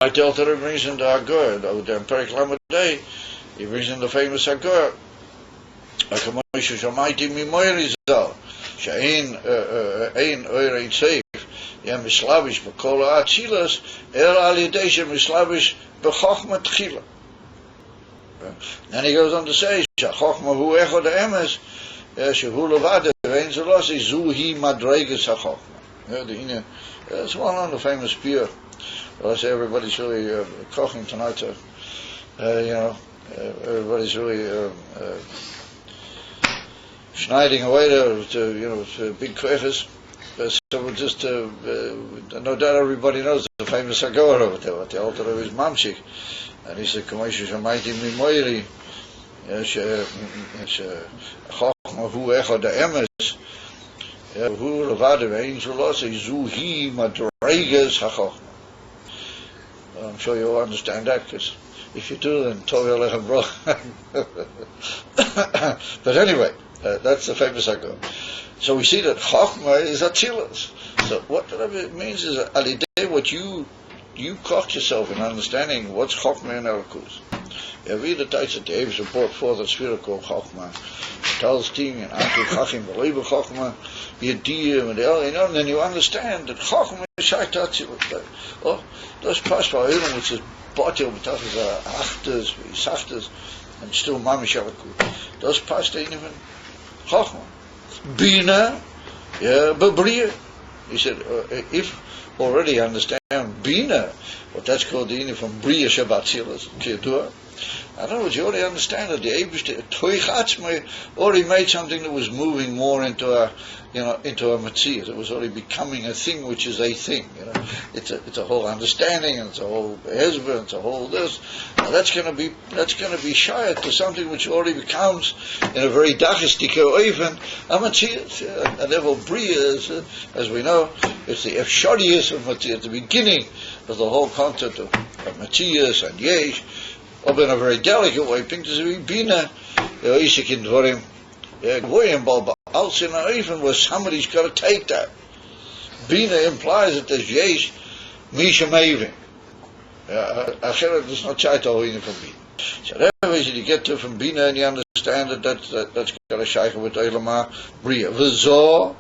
I tell that he brings in the Agor, the Perek Lamed Day, he brings in the famous Agor. Akamoishu Shamaiti Mimoyri Zal, Ayin Oirei Seif. Mislavish b'kol ha'atzilas el al yedei shemislavish b'chochma tchila. Then he goes on to say, "Chochma hu echad ha'emes shehu levada ve'en zelosi zu hi madreges ha'chochma." The It's one on the famous beer. Well, I say everybody's really cooking tonight. Everybody's really schneiding away there to big craters. So we'll just, no doubt everybody knows the famous Agor over there, at the altar of his mamshik. And he said, Kamesha Shamaiti Mimoiri, Chochma Hu Echo da Emes, Hu Levade Ve'in Zulose, Zuhi Madreiges HaChochma. I'm sure you'll understand that, because if you do, then Tov Yelechem Broch. But anyway, that's the famous Agor. So we see that Chochma is Atzilus. So what it means is Alidei, what you cock yourself in understanding what's Chochma and Elokus. Every the types of Davis are brought forth a spirit called Chochma. Tells Ting and Antu Chachim, Believe Chochma, Yediyah, and then you understand that Chochma is Shaita Atzilus. Oh, that's past for Ayin, which is Batil, B'tachas, Achtas, Sachtas, and still Mamish Elokus. That's past even Chochma. Bina, but Bria. He said, if already understand Bina, what that's called the Ini from Bria Shabbat Silas, Kiyadua. I don't know, you already understand that the Eibishter Toichatzmai already made something that was moving more into a Metzias. It was already becoming a thing which is a thing. It's a whole understanding, and it's a whole hezbollah, and it's a whole this. Now that's going to be shayat to something which already becomes in a very dachistika even a Metzias. And therefore Bria is, as we know, it's the efsharius of Metzias, the beginning of the whole concept of Metzias and Yesh. Or in a very delicate way, pink to be Bina, Isaac in Dvorim, Goyim Balba, Alcina, even where somebody's got to take that. Bina implies that there's Yesh, Misha Mavin. Acheret does not try to hold from Bina. So that is you get to from Bina and you understand that that's got a shaykh with Eilama Bria. Zo,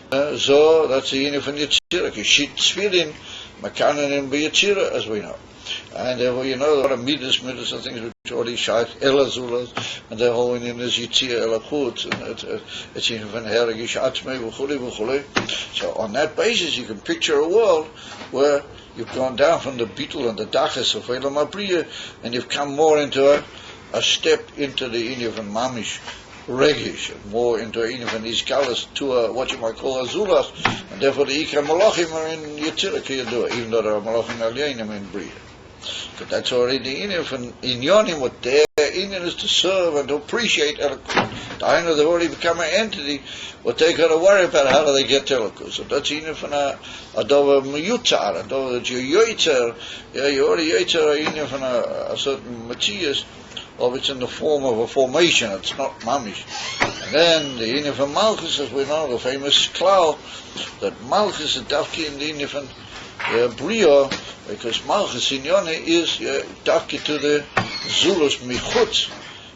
that's the unit from Yetzirah, Kishit Svirin, Makanan be Yetzirah, as we know. And therefore, a lot of midas and things which already shaykh Elazulas, and the whole in is Yitzir Elakut, and it's in Van Herigish Atzmei, V'chuli. So on that basis, you can picture a world where you've gone down from the beetle and the dachas of Elam Abriya, and you've come more into a step into the Inyav and Mamish Regish, and more into a Inyav and Izgalas to a, what you might call a Zulas, and therefore the Ikra Malachim are in Yitzir Kiyadua, even though there are Malachim Alyanim in Briya. But that's already the Inyan from Inyanim, what their Inyan is to serve and to appreciate Elokus. I know they've already become an entity, what they got to worry about, how do they get Elokus. So that's Inyan from a Dova Miyutzar, a Dova that you're Yoitzer, you already Yoitzer, a Inyan from a certain Matthias, of it's in the form of a formation, it's not Mamish. And then the Inyan from Malchus, as we know, the famous Klau, that Malchus is Dafki in the Inyan from Bria, because Malchus Inyone is Dafki to the Zulus Michutz.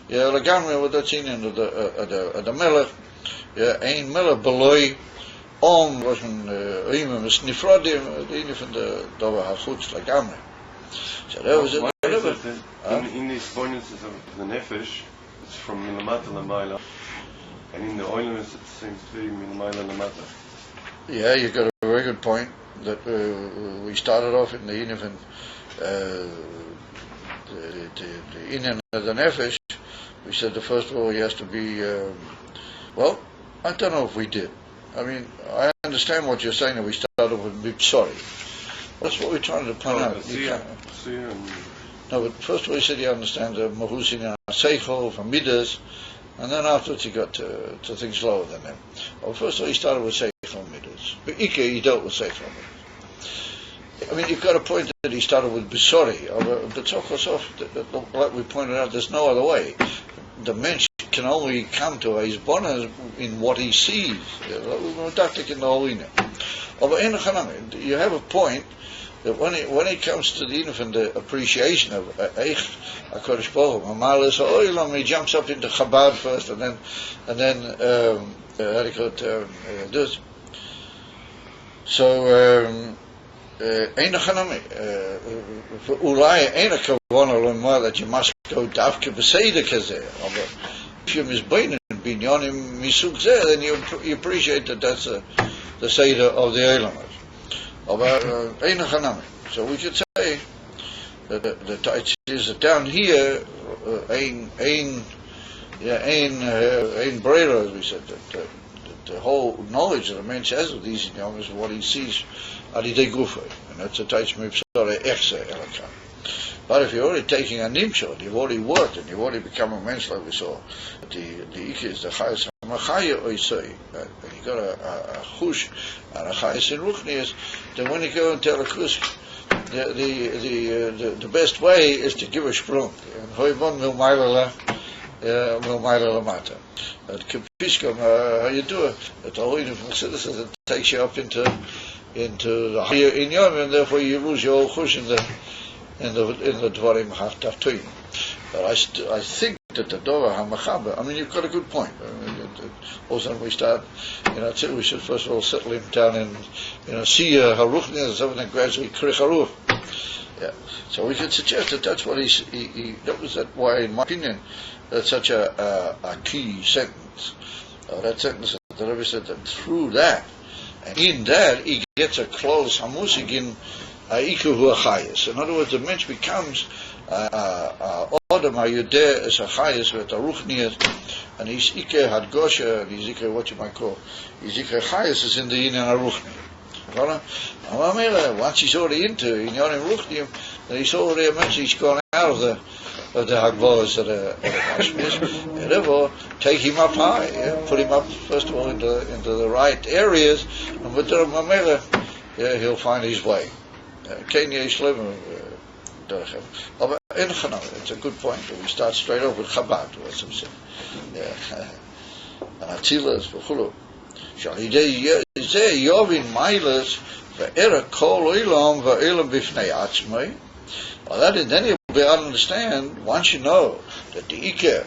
Lagamre, what that's in the Melech, Ayin Melech Beloi, wasn't Imam is Nifradim, the Inyan from the Dova HaChutz, Lagamre. So that was it. In the experiences of the Nefesh, it's from Milamata Lamaila, and in the Oilers it seems to be Milamata Lamata. Yeah, you got a very good point. That we started off in the Inyan, the Inyan of the Nefesh. We said the first of all he has to be. Well, I don't know if we did. I mean, I understand what you're saying. That we started with Bipsori. That's what we're trying to point out. No, but first of all, he said he understands the Mahusin and Seichel from Midas, and then afterwards he got to things lower than them. Well, first of all, he started with Seichel Midas. But Ike, he dealt with Seichel Midas. I mean, you've got a point that he started with Bisori, but like we pointed out, there's no other way. The mensch can only come to his bonus in what he sees. You have a point that when it comes to the infant, the appreciation of Eich HaKadosh Baruch Hu, Malas Ha'olam, he jumps up into Chabad first, and then how do you call it, this. So Ein Chanami, Ulai Ein Kavona Lomar that you must go Davke Beseder Kazeh. If you misbein and Binyanim Misuk Zeh, then you appreciate that that's the Seder of the Eilamas. So we could say that the Taitz is that down here, Ayin Brera, as we said, that the whole knowledge that a man has of these is what he sees at the Gufa, and that's a Taitz Mipsara Echse Elaka. But if you're already taking a nimshot, you've already worked and you've already become a mensch like we saw, the Ike is the Chayas HaMachaya Oisei, and you got a Chush and a Chayas in Ruchnias, then when you go and tell a Kusk, the best way is to give a sprung. And Hoibon Milmaila Lamata. At Kipishkam, how you do it? At the Hoyne from citizens, it takes you up into the higher Inyom, and therefore you lose your whole Chush in the Dvarim HaTaftoim. But I think that the Dova HaMachaba, I mean, you've got a good point. Also, when we start, we should first of all settle him down and, see Haruchni and something, and gradually Krich Haruch. Yeah. So we could suggest that that's what that was why, in my opinion, that's such a key sentence. That sentence that the Rebbe said that through that, and in that, he gets a close Hamusik in Iku Hu Achayis. In other words, the mensch becomes Odom HaYudeh as Achayis with a Ruchnias, and his Ike Hadgosha, and his Ike, what you might call, his Ike Achayis is in the Yin and Aruchni. Once he's already into Inyanim Ruchniim, then he's already a mensch, he's gone out of the Hagbolas of the Mashmis, and therefore take him up high, put him up first of all into the right areas, and with the Mamela, he'll find his way. Kenya is living but it's a good point. We start straight off with Chabad, or some say. And Atzilas, V'chulu. Shalidei Yovin Mailas, V'era Kol Olam, V'elam B'fnei Atzmai. Then you'll be able to understand, once you know that the Ike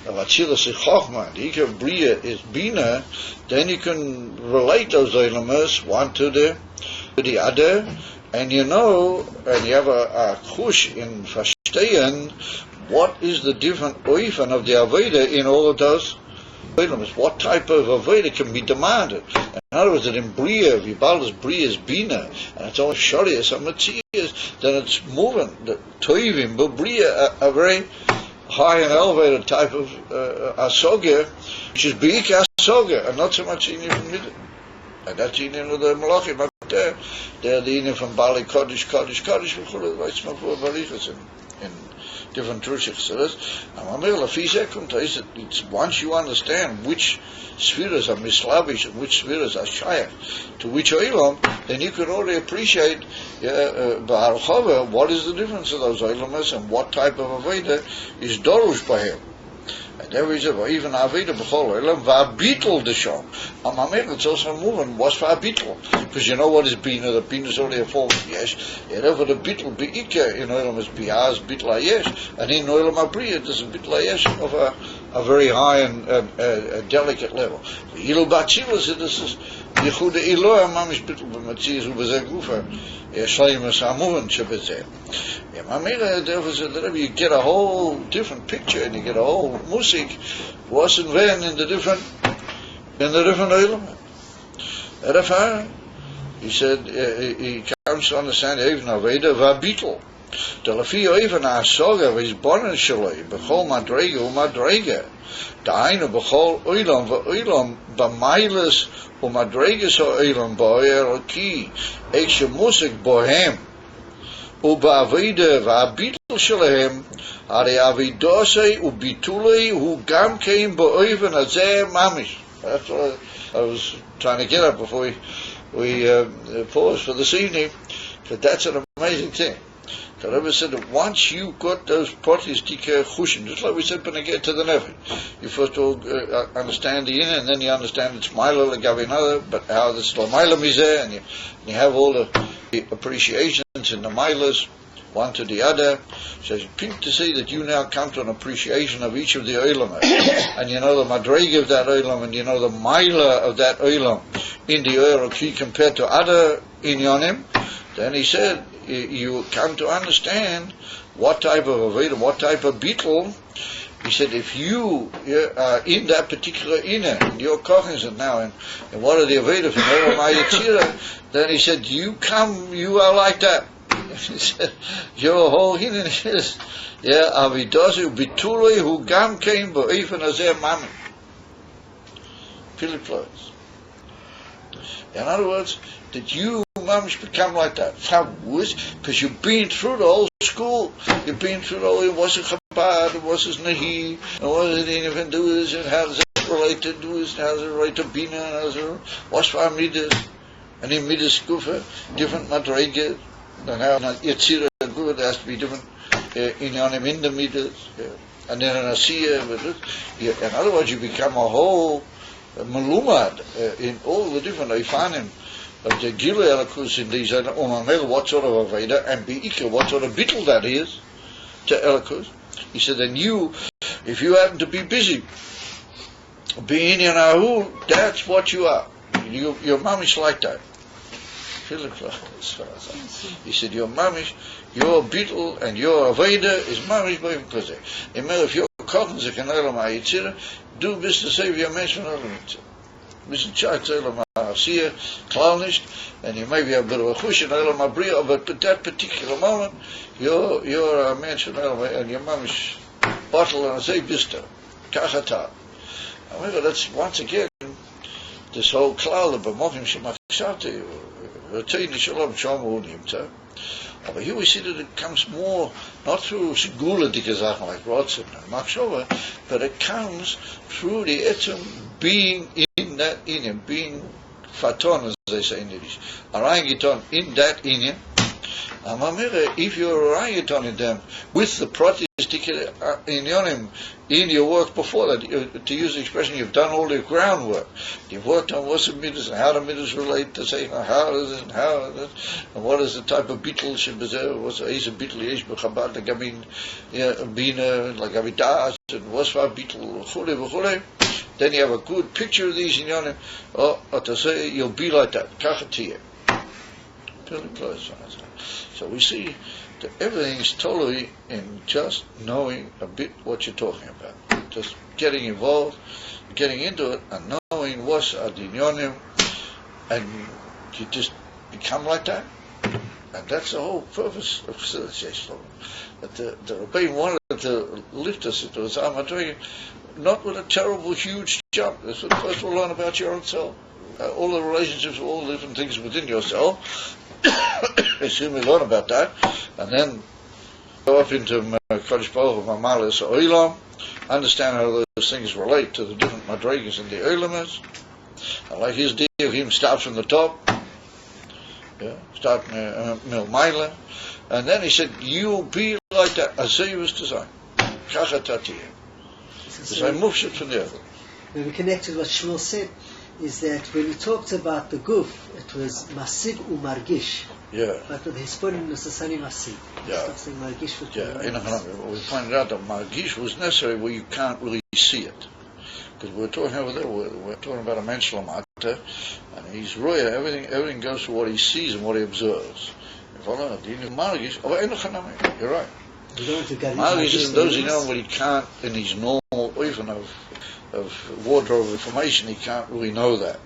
of Atzilas is Chochma, the Ike of Bria is Bina, then you can relate those Olamas, one to the other, and and you have a chush in verstehen, what is the different oifen of the Aveda in all of those elements? What type of Aveda can be demanded? In other words, that in Bria, if Yibal's Bria is Bina, and it's all Sharias and Matthias, then it's moving, the Toivim, but Bria, a very high and elevated type of Asoga, which is Beik Asoga, and not so much in Yidden. And that's in the Malachim, not there. They're the Inin from Bali Kodesh, in different Trushik. So that's, it's once you understand which spheres are mislavish and which spheres are shayach to which oilam, then you can already appreciate what is the difference of those oilamas and what type of Aveda is Dorush by him. And there is even Aveda b'chol olam va'bitul d'sham. It's also moving. What's va'bitul? Because you know what is bina. The bina is already a form of yesh. Therefore, the bitul beika in olam is biaz bitla yesh, and in olam abriya there's a bitla yesh of a very high and a delicate level. Ilu b'atzilas this is yichud Eloah mamish bitul b'matzias u'b'zeh gufa. Therefore, you get a whole different picture, and you get a whole musik, was and when in the different element. He said he comes to understand even Aveda v'abitul. The Lafi even Asoga is born in Shaloi, b'chol madrega u'madrega. Da'ainu b'chol oilam v'oilam b'mailas u'madregas ha'oilam ba'oyer ki eikshe musik bohem u'ba'avida v'abitul shalahem hari avidosei u'bitulei hu gam keim ba'oivan hazeh mamish. That's what I was trying to get at before we paused for this evening, that that's an amazing thing. The Rebbe said that once you got those protis tikeh chushim, just like we said when I get to the nefesh, you first of all understand the inner, and then you understand it's mila legavi another, but how this mila mizeh, and you have all the appreciations in the milas, one to the other. So it's pink to see that you now come to an appreciation of each of the olam, and you know the madrega of that olam, and you know the mila of that olam in the oil compared to other inyanim. Then he said, you come to understand what type of Aveda, what type of beetle he said, if you are in that particular inner, and you're cognizant now, and what are the Aveda from Olam Hayetzirah, then he said, you are like that. He said, your whole inner is, Avidosu Bitulei Hu Gam Kein Bo'efen Hazeh Mamin. Philip Floyd. In other words, that you, mamish, become like that. Because you've been through the whole school. You've been through the whole, it was a Chabad, it was a Nahi, it was an Invenduas, and how does that relate to Duas, and how does it relate to Bina, and how does it what's for Midas, and in Midas Kufa, different Madregas, and how Yetzirah good has to be different in the Midas, and then an Asiyah, in other words, you become a whole Malumad in all the different Ifanim of the Gila Elikus in these what sort of Aveda, and Be'ika, what sort of bittul that is to Elikus. He said, then you, if you happen to be busy, being in Ahu, that's what you are. Your mamish like that. He said, your mamish, your bittul and your Aveda is mamish b'im kazeh. If you're Kochen sich in Olam HaYetzirah, du bist der Savior Mensch von Olam HaYetzirah. Du bist ein Schatz Olam HaSiyah, klar nicht, and you may be a bit of a chush in Olam HaBriah, but at that particular moment, you're a Mensch von Olam HaYetzirah, and your mom is bottle and say bista, kachata. However, that's once again, this whole klal of B'mochim Shemachshavti, V'teini Shalom Shomu Nimta. But here we see that it comes more, not through Segula dike Sachen like Rotzen and Machshova, but it comes through the etzem being in that inyan, being faton, as they say in Yiddish, arangiton in that inyan. If you're arangiton in them, with the protis inyanim in your work before that, to use the expression, you've done all the groundwork. You've worked on what's the midas and how the midas relate to say how is it and how is it, and what is the type of bittul should be there, what's a bittul yesh b'chabad, like I mean, bina, like avidas, and what's for bittul, v'chule. Then you have a good picture of these inyanim. To say you'll be like that. Kachatiyah. So we see that everything is totally in just knowing a bit what you're talking about. Just getting involved, getting into it, and knowing what's adinyonim, and you just become like that. And that's the whole purpose of Chassidus. That the Rebbein wanted to lift us into his Amadregin, not with a terrible, huge jump. That's what first we'll learn about your own self. All the relationships, all the different things within yourself. Assume we learn about that, and then go up into Kodesh Baruch Hu Mamalas Oilam, understand how those things relate to the different madrigas and the Oilamas. I like his deal of him start from the top, start Milmaila, and then he said, you'll be like that, as he was designed. Kachatatiya. So I moved it from there. When we connect with what Shmuel said, is that when he talked about the guf, it was masig umargish. Yeah. But with his point, was the same masig. Yeah. We pointed out that margish was necessary where you can't really see it. Because we're talking over there, we're talking about a man shlamata, and he's roya, everything goes to what he sees and what he observes. You're right. Margish is those what he can't, in his normal, even of wardrobe information, he can't really know that.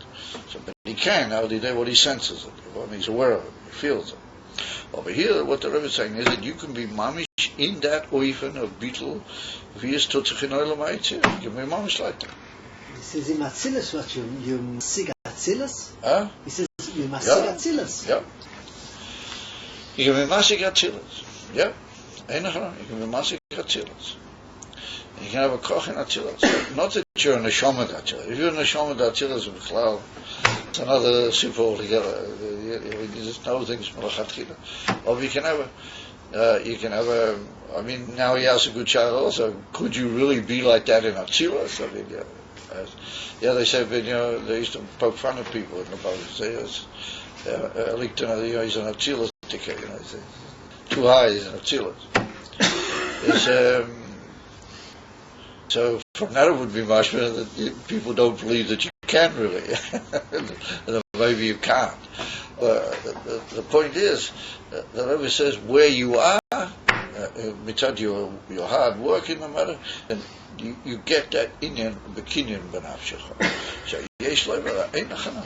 So, but he can now, what he senses it, when he's aware of it, he feels it. Over here, what the Rebbe is saying is that you can be mamish in that oifen of beetle, if he is tutzich in oilam ha'etzirah, you can be mamish like that. He says in Atzilus, what you masig Atzilus? Huh? He says you masig Atzilus. Yeah. You can be masig Atzilus. Yeah. You can be masig Atzilus. You can have a koch in Atzilus. Not that you're in a neshama Atzilus. If you're in a neshama Atzilus with Klal, it's another super altogether. You just know things from Lachatchila. Or you can have a, I mean, now he has a good child also. Could you really be like that in Atzilus? I mean, they say, but, they used to poke fun at people in the boat. Say, he's an Atzilus ticket, say, too high, he's an Atzilus. So from that it would be mashma that people don't believe that you can really, and maybe you can't. But the point is, the Rebbe says where you are, mitzad your hard work in the matter, and you get that inyan b'kinyan b'nafshecha. Sheyesh level ein achana.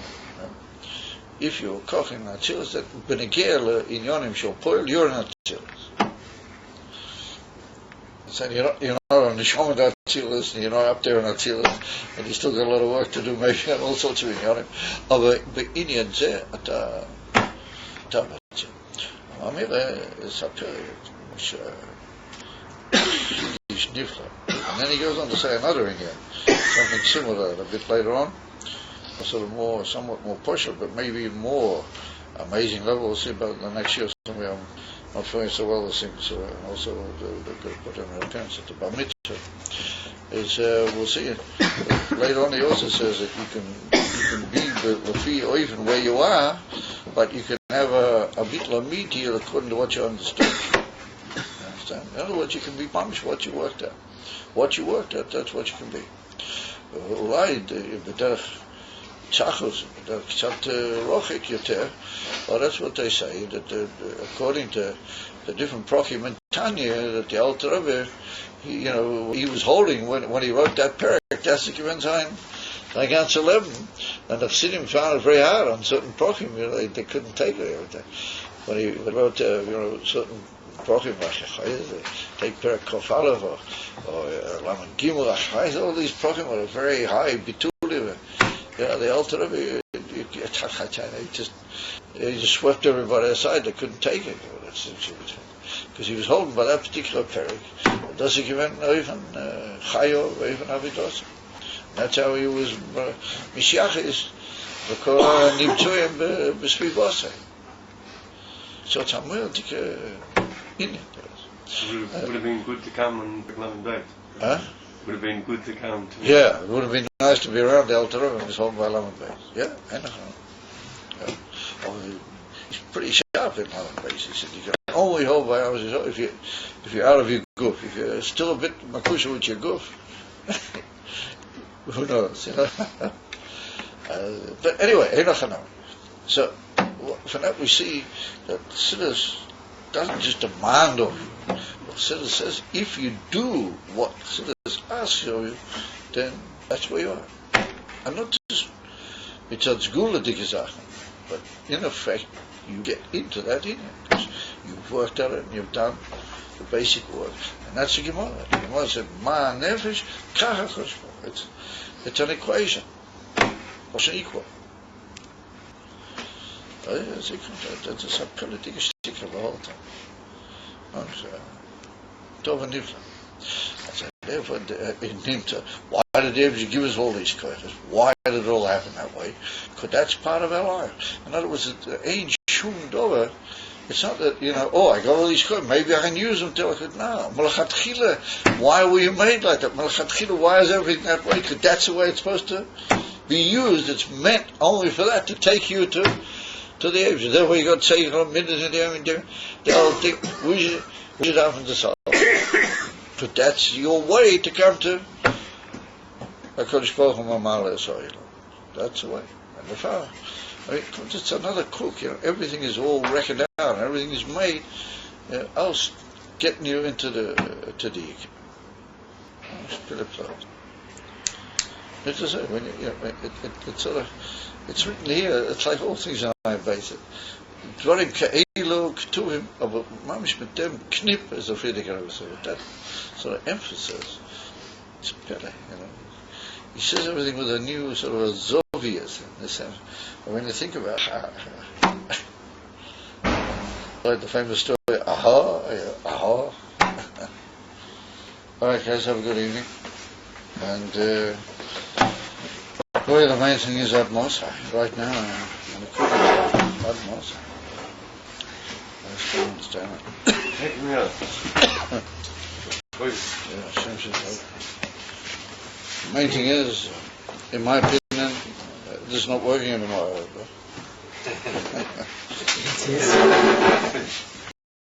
If you're koching atzilus, that benegel inyanim shel poil, you're an atzilus. So you're not on the Neshama atzilus, and you're not up there in atzilus, and you still got a lot of work to do, maybe and all sorts of inyanim. But inyan zeh ata atzilus. Amir is a period which is different. And then he goes on to say another inyan, something similar a bit later on. Sort of more, somewhat more push but maybe even more amazing level. We'll see about the next year. Somewhere I'm not feeling so well this thing, so also going to put in an appearance at the Bar Mitzvah. We'll see it. Later on he also says that you can be Lefi or even where you are, but you can have a bit lamiti according to what you understood. You understand? In other words, you can be punished what you worked at. What you worked at, that's what you can be. Chachos, rochik yoter, well, that's what they say, that according to the different prokim and Tanya, that the Alter Rebbe, he was holding when he wrote that parak, that's the Kiven Zayin, like answer 11, and the Chassidim found it very hard on certain prokim, they couldn't take it everything. When he wrote, certain prokim, take parak Kof Aleph, or Laman Gimel Achayz, all these prokim were very high, bitulim. The Alter Rebbe, he just swept everybody aside. They couldn't take it. Because he was holding by that particular parak. Does he give even Chayo, or even Avidos? That's how he was Mishyachis, because Nimtzoyim b'Svivosei. So it's a multi Indian. Would have been good to come and become Beis. Huh? Would have been good to come to. Yeah, it would have been nice to be around the Alter Rebbe and his home by Lamed Beis. Yeah, anyhow. He's pretty sharp in Lamed Beis. He said you can only hold by hours if you're out of your goof. If you're still a bit makusha with your goof, who knows? But anyway, enochanam. So from that we see that Chassidus doesn't just demand of you. Chassidus says, if you do what Chassidus asks of you, then that's where you are. And not just mitzad zgula digizachen, but in effect, you get into that in because you've worked at it and you've done the basic work. And that's the Gemara. The Gemara said, ma nefesh kacha choshbo. It's an equation. What's an equal? That's a political stick the whole time. Tov and Nifla. I said, therefore, in Nimta, why did David give us all these koyches? Why did it all happen that way? Because that's part of our life. In other words, it ain't shum dover. It's not that, I got all these koyches, maybe I can use them till I could. No. Melachatchila, why were you made like that? Melachatchila, why is everything that way? Because that's the way it's supposed to be used. It's meant only for that, to take you to the age. Therefore, you got to say, minutes in there, they all think, we should have to solve. But that's your way to come to HaKadosh Baruch Hu Mamala Yisrael. That's the way. And the Father, it's another cook. Everything is all reckoned out, and everything is made. Else, getting you into the Yikim. It's just when it's sort of, it's written here. It's like all things on my basis. Dvarim ke'elu ketuvim, aber mamish mit dem knip, as the Friedrich Rebbe said. That sort of emphasis. It's better, He says everything with a new sort of a zovius in the sense. But when you think about like the famous story, aha. All right, guys, have a good evening. And the main thing is at Mosai right now. I'm cooking at Mosai. I still understand it. The main thing is, in my opinion, this is not working anymore.